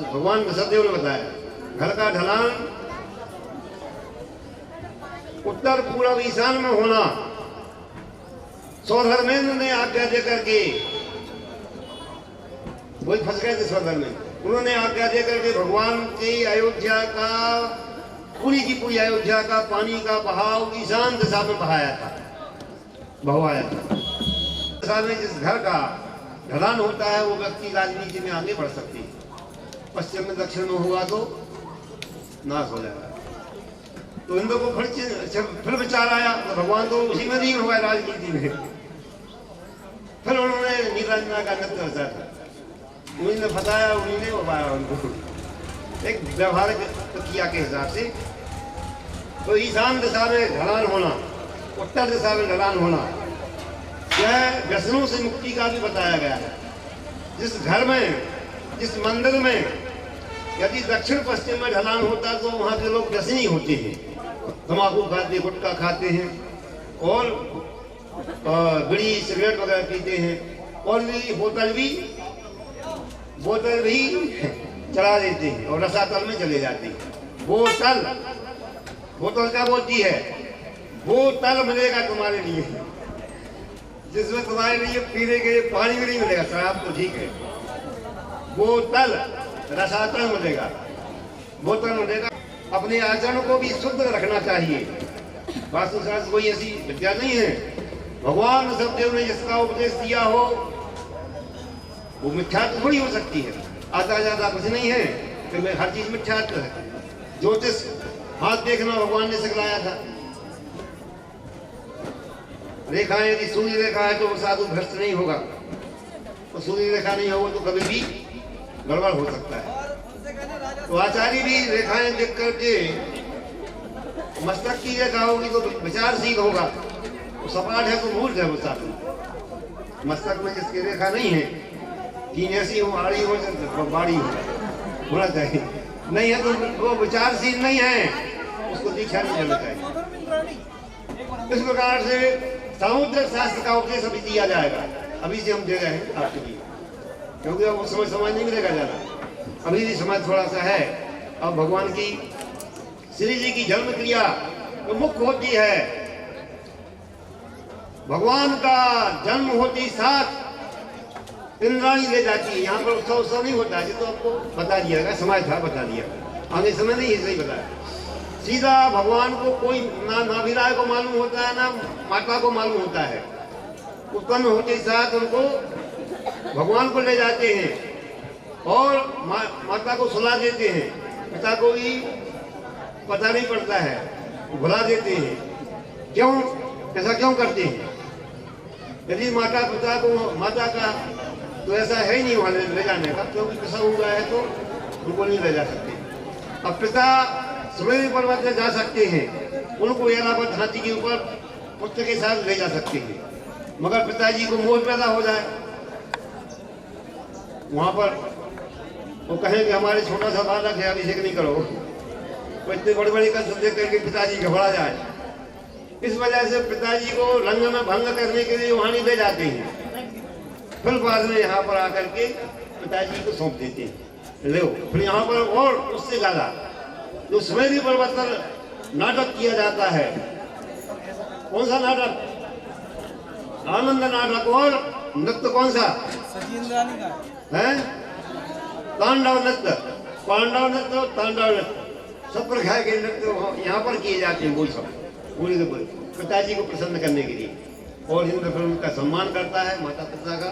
Speaker 10: भगवान वसुदेव ने बताया, घर का ढलान उत्तर पूर्व ईशान में होना। स्वधर्मेंद्र ने आज्ञा दे करके, वही फंस गए थे स्वधर्मेंद्र, उन्होंने आज्ञा दे करके भगवान की अयोध्या का, पूरी की पूरी अयोध्या का पानी का बहाव ईशान दिशा में बहाया था, बहवाया था। दिशा में जिस घर का ढलान होता है वो व्यक्ति राजनीति में आगे बढ़ सकती है। पश्चिम में दक्षिण में हुआ तो नाश हो जाएगा। तो इंद्र को फिर विचार आया तो भगवान तो उसी में नहीं हुआ राजनीति में। फिर उन्होंने नीलांजना का नृत्य रचा था, उन्हीं ने फंसाया, उन्हीं ने उबाया उनको एक व्यवहारिक प्रक्रिया के हिसाब से। तो ईशान दिशा में ढलान होना, उत्तर दिशा में ढलान होना, यह व्यसनों से मुक्ति का भी बताया गया है। जिस घर में, जिस मंदिर में यदि दक्षिण पश्चिम में ढलान होता तो वहाँ के लोग व्यसनी होते हैं, तम्बाकू खाते, गुटखा खाते हैं और बीड़ी सिगरेट वगैरह पीते हैं और भी बोतल भी चला देते हैं और रसातल में चले जाते हैं। बोतल क्या बोलती है? बोतल मिलेगा तुम्हारे लिए, जिसमें तुम्हारे लिए पीने के लिए पानी भी नहीं मिलेगा। शराब तो ठीक है, बोतल रसातल मिलेगा, बोतल मिलेगा। अपने आचरण को भी शुद्ध रखना चाहिए। वास्तुशास्त्र कोई ऐसी विद्या नहीं है। भगवान वसुदेव ने जिसका उपदेश दिया हो वो मिथ्या थोड़ी हो सकती है। आता जाता कुछ नहीं है, फिर मैं हर चीज मिथ्यात्व है। ज्योतिष हाथ देखना भगवान ने सिखलाया था। रेखाएं यदि सूर्य रेखा है तो वो साधु भ्रष्ट नहीं होगा, तो सूर्य रेखा नहीं होगा तो कभी भी गड़बड़ हो सकता है। तो आचार्य भी रेखाएं देख करके, मस्तक की रेखा होगी तो विचारशील होगा, तो सपाट है तो मूर्ख है वो साधु। मस्तक में जिसकी रेखा नहीं है, तीन ऐसी हो, आड़ी हो, बाड़ी हो, होना चाहिए, नहीं है तो वो विचारशील नहीं है, उसको दीक्षा नहीं देना चाहिए। इस प्रकार से सामुद्रिक शास्त्र का उपदेश अभी दिया जाएगा, अभी से हम दे रहे हैं आपके लिए, क्योंकि अब उस समय समझ नहीं मिलेगा ज्यादा, अभी भी समझ थोड़ा सा है। अब भगवान की श्री जी की जन्म क्रिया तो मुख्य होती है। भगवान का जन्म होती साथ इंद्राणी ले जाती है। यहाँ पर उत्सव नहीं होता है, तो आपको बता दिया गया, समय था बता दिया, आगे समय नहीं है, सही बताया। सीधा भगवान को कोई ना नाभिराय को मालूम होता है, ना माता को मालूम होता है। उत्पन्न होते साथ उनको भगवान को ले जाते हैं और माता को सुला देते हैं। पिता को भी पता नहीं पड़ता है, भुला देते हैं। क्यों, ऐसा क्यों करते हैं? यदि माता का तो ऐसा है ही नहीं वहाँ ले जाने का, क्योंकि पिसा हुआ है तो उनको नहीं ले जा सकते। अब पिता सुमेरु पर्वत में जा सकते हैं, उनको ऐरावत हाथी के ऊपर पुत्र के साथ ले जा सकते हैं, मगर पिताजी को मोह पैदा हो जाए, वहां पर वो कहें कि हमारे छोटा सा बालक है, अभिषेक नहीं करो, वो इतने बड़े बड़े कष्ट देख करके पिताजी घबरा जाए। इस वजह से पिताजी को रंग में भंग करने के लिए वहां नहीं ले जाते हैं, फिर बाद में यहाँ पर आकर के पिताजी को सौंप देते हैं, ले फिर यहाँ पर और उससे ज्यादा जो सुमेरु पर्वत पर नाटक किया जाता है। कौन सा नाटक? आनंद नाटक। और नृत्य कौन सा है? तांडव नृत्य, पांडव नृत्य और तांडव नृत्य, सब प्रकार के नृत्य यहाँ पर किए जाते हैं। वो सब पूरी के पूरे पिताजी को प्रसन्न करने के लिए, और इंद्र फिर उनका सम्मान करता है माता पिता का,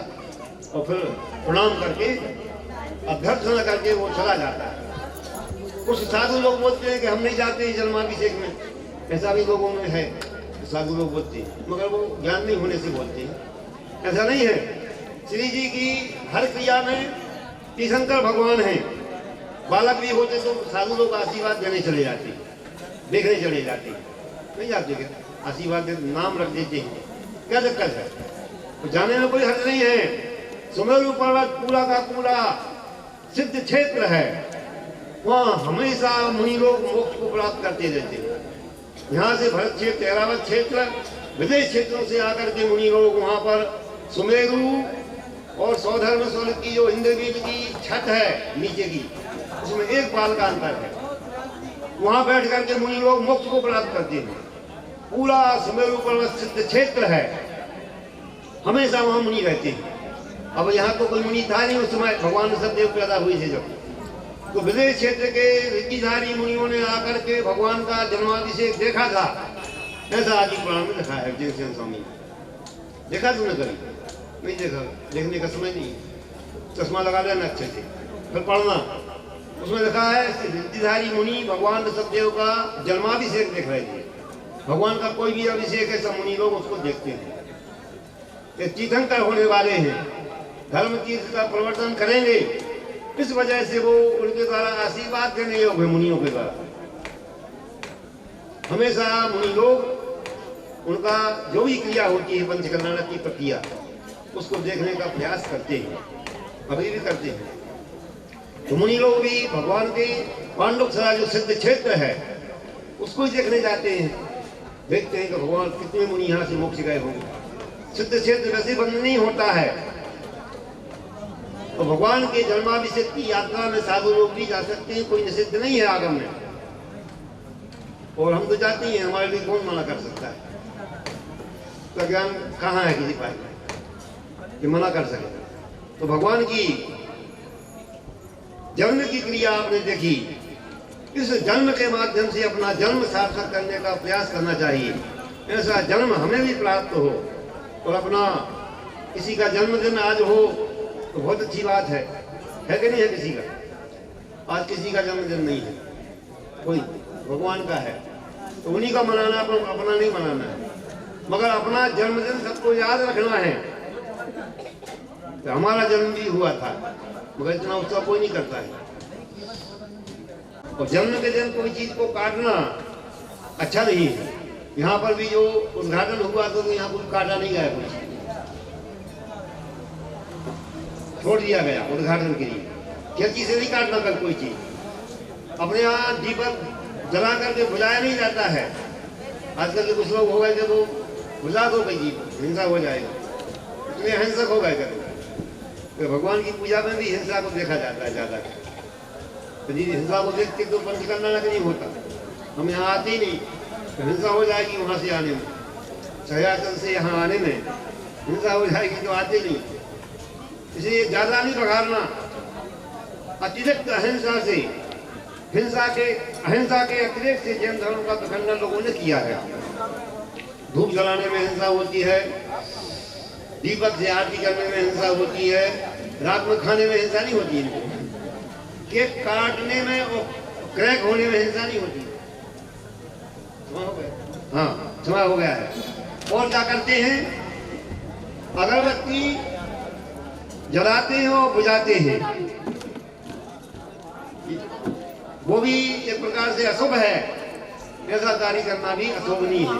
Speaker 10: और फिर प्रणाम करके अभ्यर्थना करके वो चला जाता है। कुछ साधु लोग बोलते हैं कि हम नहीं जाते हैं जन्माभिषेक में, ऐसा भी लोगों में है, साधु लोग बोलते हैं, मगर वो ज्ञान नहीं होने से बोलते हैं। ऐसा नहीं है। श्री जी की हर क्रिया में तीर्थंकर भगवान हैं। बालक भी होते तो साधु लोग आशीर्वाद देने चले जाते, देखने चले जाते, नहीं जाते क्या? आशीर्वाद दे, नाम रख देते हैं, क्या दिक्कत है? तो जाने में कोई हर्ज नहीं है। सुमेरु पर्वत पूरा का पूरा सिद्ध क्षेत्र है, वहाँ हमेशा मुनि लोग मोक्ष को प्राप्त करते रहते हैं। यहाँ से भरत क्षेत्र, ऐरावत क्षेत्र, विदेश क्षेत्रों से आकर के मुनि लोग वहाँ पर सुमेरु और सौधर्म स्वरूप की जो इंद्रवीर की छत है नीचे की, उसमें एक बाल का अंतर है, वहाँ बैठ करके मुनि लोग मोक्ष को प्राप्त करते हैं। पूरा सुमेरु पर्वत सिद्ध क्षेत्र है, हमेशा वहाँ मुनि रहते हैं। अब यहाँ तो कोई मुनि था नहीं उस समय, भगवान सब देव पैदा हुए थे जब, तो विदेश क्षेत्र के ऋषिधारी मुनियों ने आकर के भगवान का जन्माभिषेक देखा था। ऐसा आदि पुराण में लिखा है। जयसेन स्वामी देखा तुमने कभी? नहीं देखा, देखने का समय नहीं, चश्मा लगा लेना अच्छे से फिर पढ़ना। उसमें लिखा है ऋषिधारी मुनि भगवान ऋषभदेव का जन्माभिषेक देख रहे थे। भगवान का कोई भी अभिषेक है, सब मुनि लोग उसको देखते हैं। ये तीर्थंकर होने वाले हैं, धर्म तीर्थ का प्रवर्तन करेंगे, इस वजह से वो उनके द्वारा आशीर्वाद देने योग्य है। मुनियों के द्वारा हमेशा मुनि लोग उनका जो भी क्रिया होती है पंचकल्याण की प्रक्रिया, उसको देखने का प्रयास करते हैं, अभी भी करते हैं। तो मुनि लोग भी भगवान के पांडुसरा जो सिद्ध क्षेत्र है उसको ही देखने जाते हैं, देखते हैं कि भगवान कितने मुनि यहाँ से मोक्ष गए होंगे। सिद्ध क्षेत्र वैसे बंद नहीं होता है, तो भगवान के जन्माभिषेक की यात्रा में साधु लोग भी जा सकते हैं, कोई निषिद्ध नहीं है आगम में। और हम तो जाते हैं, हमारे लिए कौन मना कर सकता है? तो ज्ञान कहाँ है किसी पास कि मना कर सके? तो भगवान की जन्म की क्रिया आपने देखी, इस जन्म के माध्यम से अपना जन्म सार्थक करने का प्रयास करना चाहिए। ऐसा जन्म हमें भी प्राप्त हो, और अपना किसी का जन्मदिन आज हो तो बहुत अच्छी बात है। है कि नहीं है किसी का? आज किसी का जन्मदिन नहीं है, कोई भगवान का है, तो उन्हीं का मनाना, अपना नहीं मनाना है। मगर अपना जन्मदिन सबको याद रखना है। तो हमारा जन्म भी हुआ था, मगर इतना उत्सव कोई नहीं करता है। और जन्म के दिन कोई चीज को काटना अच्छा नहीं है। यहाँ पर भी जो उद्घाटन हुआ तो यहाँ कुछ काटा नहीं गया, कुछ छोड़ दिया गया उद्घाटन के लिए। खिड़की से नहीं काटना कर कोई चीज। अपने यहाँ दीपक जला करके बुझाया नहीं जाता है। आजकल के कुछ लोग हो गए कि वो बुझा दो भाई जी, हिंसा हो जाएगा, इतने हिंसक हो गए करें। तो भगवान की पूजा में भी हिंसा को देखा जाता है ज्यादा। तो जी हिंसा को देख के तो पंचकर्मा नहीं होता। हम यहाँ आते ही नहीं, तो हिंसा हो जाएगी वहाँ से आने में, सयाचल से यहाँ आने में हिंसा हो जाएगी तो आते नहीं। इसलिए ज्यादा नहीं बघारना। अतिरिक्त अहिंसा से, अहिंसा के अतिरिक्त से जैन धर्म का खंडन लोगों ने किया है। धूप जलाने में हिंसा होती है, दीपक से आरती करने में हिंसा होती है, रात में खाने में हिंसा नहीं होती है, केक काटने में और क्रैक होने में हिंसा नहीं होती। हाँ, क्षमा हो गया है। और क्या करते हैं? अगरबत्ती जलाते हैं और बुझाते हैं, वो भी एक प्रकार से अशुभ है। ऐसा कार्य करना भी अशोभनीय है,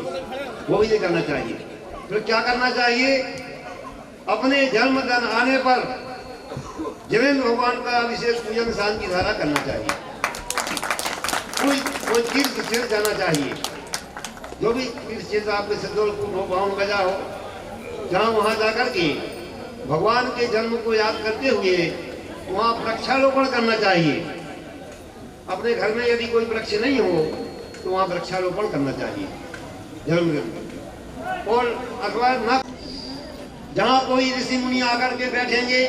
Speaker 10: वो भी नहीं करना चाहिए। फिर क्या करना चाहिए? अपने जन्मदिन आने पर जिनेंद्र भगवान का विशेष पूजन शांति धारा करना चाहिए। कोई तीर्थ क्षेत्र जाना चाहिए, जो भी तीर्थ क्षेत्र आपके सदोलपुर हो, बावन गजा हो, जहाँ वहाँ जाकर के भगवान के जन्म को याद करते हुए वहाँ वृक्षारोपण करना चाहिए। अपने घर में यदि कोई वृक्ष नहीं हो तो वहाँ वृक्षारोपण करना चाहिए जन्मदिन। और अथवा न जहाँ कोई ऋषि मुनि आकर के बैठेंगे,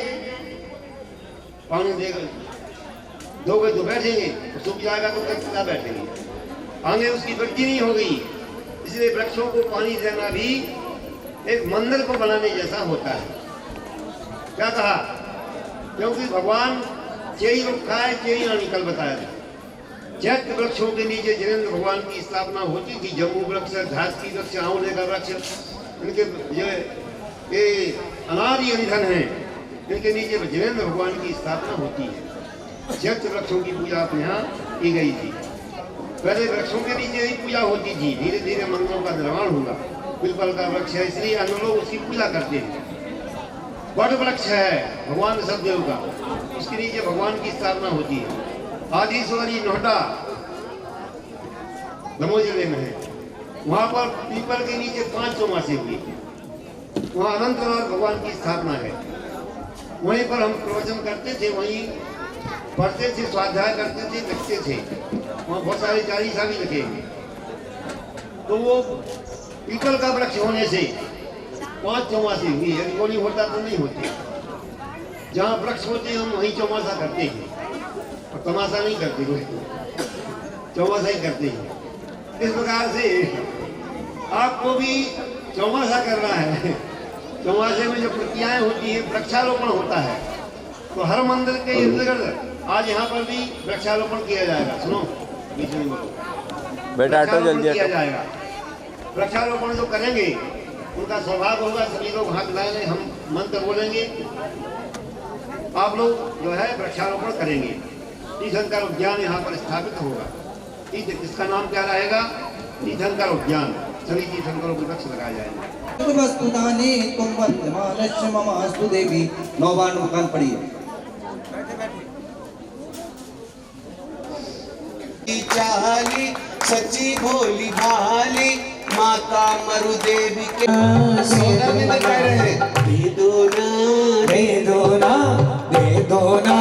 Speaker 10: पानी दोगे तो बैठेंगे, सूख जाएगा तो क्या बैठेंगे, आगे उसकी वृद्धि नहीं होगी। इसलिए वृक्षों को पानी देना भी एक मंदिर को बनाने जैसा होता है। क्या कहा? क्योंकि भगवान चेई रुखा है, चेई ना निकल बताया था। चैत्र वृक्षों के नीचे जिनेंद्र भगवान की स्थापना होती थी। जम्बू वृक्ष, घास की वृक्ष, आंवले का वृक्ष, इनके ये अनादि ईंधन है, इनके नीचे जिनेंद्र भगवान की स्थापना होती है। चैत्र वृक्षों की पूजा अपने यहाँ की गई थी। पहले वृक्षों के नीचे ही पूजा होती थी, धीरे धीरे मंदिरों का निर्माण हुआ। पीपल का वृक्ष है, इसलिए अन्य लोग उसकी पूजा करते हैं। वट वृक्ष है भगवान सददेव का, उसके नीचे भगवान की स्थापना होती है। आदिश्वरी नोहटा दमोह जिले में है, वहाँ पर पीपल के नीचे 5 चौमासे हुए। वहाँ अनंत भगवान की स्थापना है। वहीं पर हम प्रवचन करते थे, वहीं पढ़ते थे, स्वाध्याय करते थे, लिखते थे। वहाँ बहुत सारे चालीसा भी लिखे। तो वो पीपल का वृक्ष होने से 5 चौमासे हुई। यदि वो नहीं होता तो नहीं होते। जहाँ वृक्ष होते हैं हम वहीं चौमासा करते हैं, और तमाशा नहीं करते, कोई चौमासा ही करते हैं। इस प्रकार से आपको भी चौमासा करना है। चौमासे में जो प्रक्रियाएं होती हैं, वृक्षारोपण होता है। तो हर मंदिर के इर्द गिर्द आज यहाँ पर भी वृक्षारोपण किया जाएगा। सुनो, बीच में बेटा जल्दी किया जाएगा। वृक्षारोपण जो करेंगे उनका सौभाग्य होगा। सभी लोग हाथ मिलाएंगे, हम मंत्र बोलेंगे, आप लोग जो है वृक्षारोपण करेंगे। तीर्थंकर उद्यान यहाँ पर स्थापित होगा। इसका नाम क्या रहेगा? तीर्थंकर उद्यान। सभी तीर्थंकरों को वृक्ष लगाए जाएंगे।
Speaker 2: वस्तुदाने तुम वर्तमानस्य ममास्तु देवी। 9 बार मकान पढ़िए।
Speaker 3: चाली सच्ची भोली भाली माता मरु देवी के सोना में कह रहे हैं, दे दो ना, दे दो ना, दे दो ना,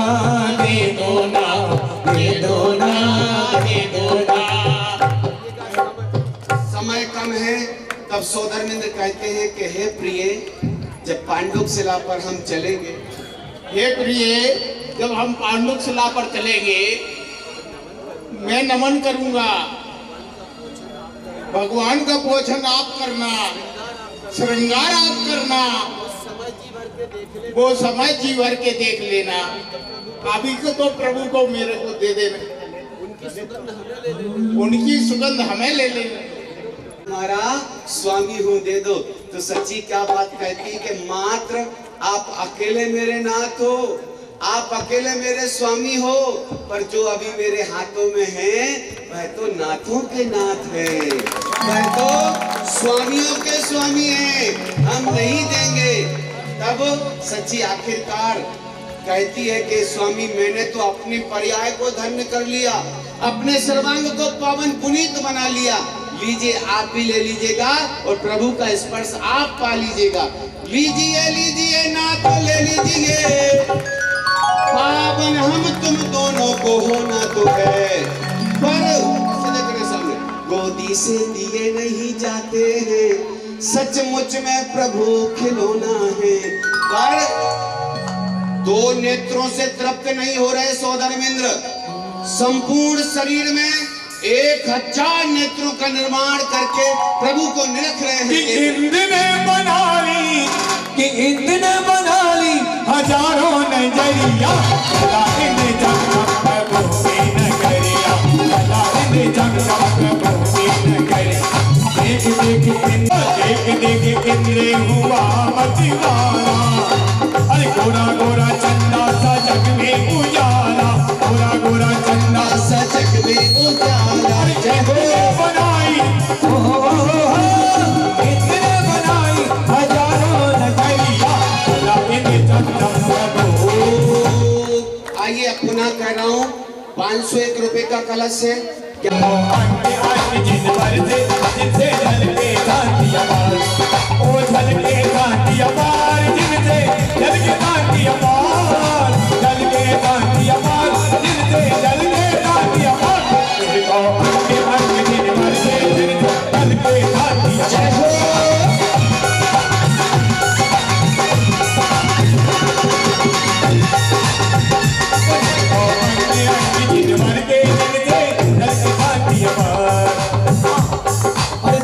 Speaker 3: दे दो ना, दे दो ना, दे दो ना। समय कम है, तब सोदरमिंद कहते हैं कि हे प्रिय, जब पांडुक शिला पर हम चलेंगे,
Speaker 6: हे प्रिय, जब हम पांडुक शिला पर चलेंगे, मैं नमन करूंगा। भगवान का पूजन आप करना, श्रृंगार आप करना, वो समय जी भर के देख लेना।
Speaker 5: अभी को तो प्रभु को मेरे को दे देना, उनकी सुगंध हमें ले लेना।
Speaker 3: हमारा स्वामी हूँ दे दो। तो सच्ची क्या बात कहती है कि मात्र आप अकेले मेरे नाथ हो, आप अकेले मेरे स्वामी हो, पर जो अभी मेरे हाथों में है वह तो नाथों के नाथ है, वह तो स्वामियों के स्वामी है, हम नहीं देंगे। तब सच्ची आखिरकार कहती है कि स्वामी मैंने तो अपनी पर्याय को धन्य कर लिया, अपने सर्वांग को पावन पुनीत बना लिया, लीजिए आप भी ले लीजिएगा और प्रभु का स्पर्श आप पा लीजिएगा। लीजिए लीजिए नाथ ले लीजिए, पावन हम तुम दोनों को होना तो है, पर सामने गोदी से दिए नहीं जाते हैं, सचमुच में प्रभु खिलौना है। पर दो नेत्रों से तृप्त नहीं हो रहे सौधर्मेंद्र, संपूर्ण शरीर में 1000 नेत्रों का निर्माण करके प्रभु को निरख रहे हैं।
Speaker 7: इंद्र ने बना ली, कि इंद्र ने बना ली हजारों नजरिया, इन्हें जग प्रभु की नगरिया, इन्हें जग प्रभु की नगरिया। देख देख इंद्र हुआ मतिवारा, अरे गोरा गोरा चंदा सा जग में उजाला, गोरा गोरा चंदा सा जग में उजाला। जय हो बनाई इतने बनाई हजारों नगरिया, इन्हें जग प्रभु।
Speaker 3: आइए अब पुनः कह रहा हूँ 501 रुपए का कलश है।
Speaker 7: जिन पर जिनसे जल के गांधिया पार, ओ जल के गांधिया पार, जिनसे जल के गांधिया पार, जल के गांधिया पार, जिनसे जल के गांधिया पार, देखो अंग अंग जिन पर जिनसे जल के गांधिया पार।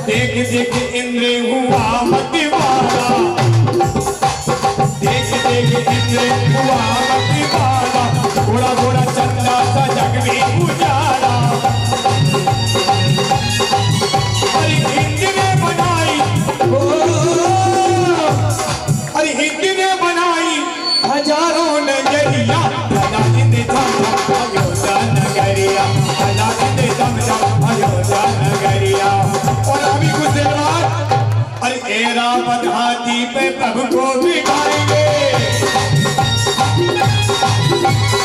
Speaker 7: देख देख इंद्र हुआ मतिवाला, देख देख इंद्र हुआ मतिवाला, थोड़ा थोड़ा चंदा सा जग में उजाला। अरे इंद्र ने बनाई, अरे इंद्र ने बनाई हजारों नगरिया, अयोध्या नगरिया, अयोध्या नगरिया। और अभी कुछ देर बाद अरे एरा बधाती पे प्रभु को बिठाएंगे,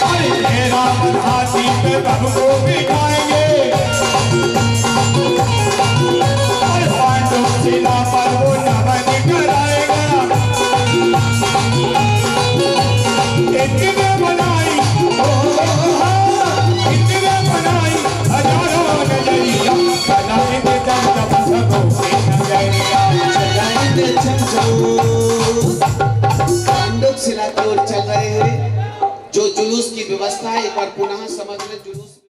Speaker 7: अरे एरा बधाती पे प्रभु को बिठाएंगे, अरे पांडव शिला पर वो नमन कराएगा। इतने बनाई इतने बनाई हजारों नजरिया,
Speaker 3: पांडव शिला की ओर चल रहे हैं। जो जुलूस की व्यवस्था है एक बार पुनः समझ ले।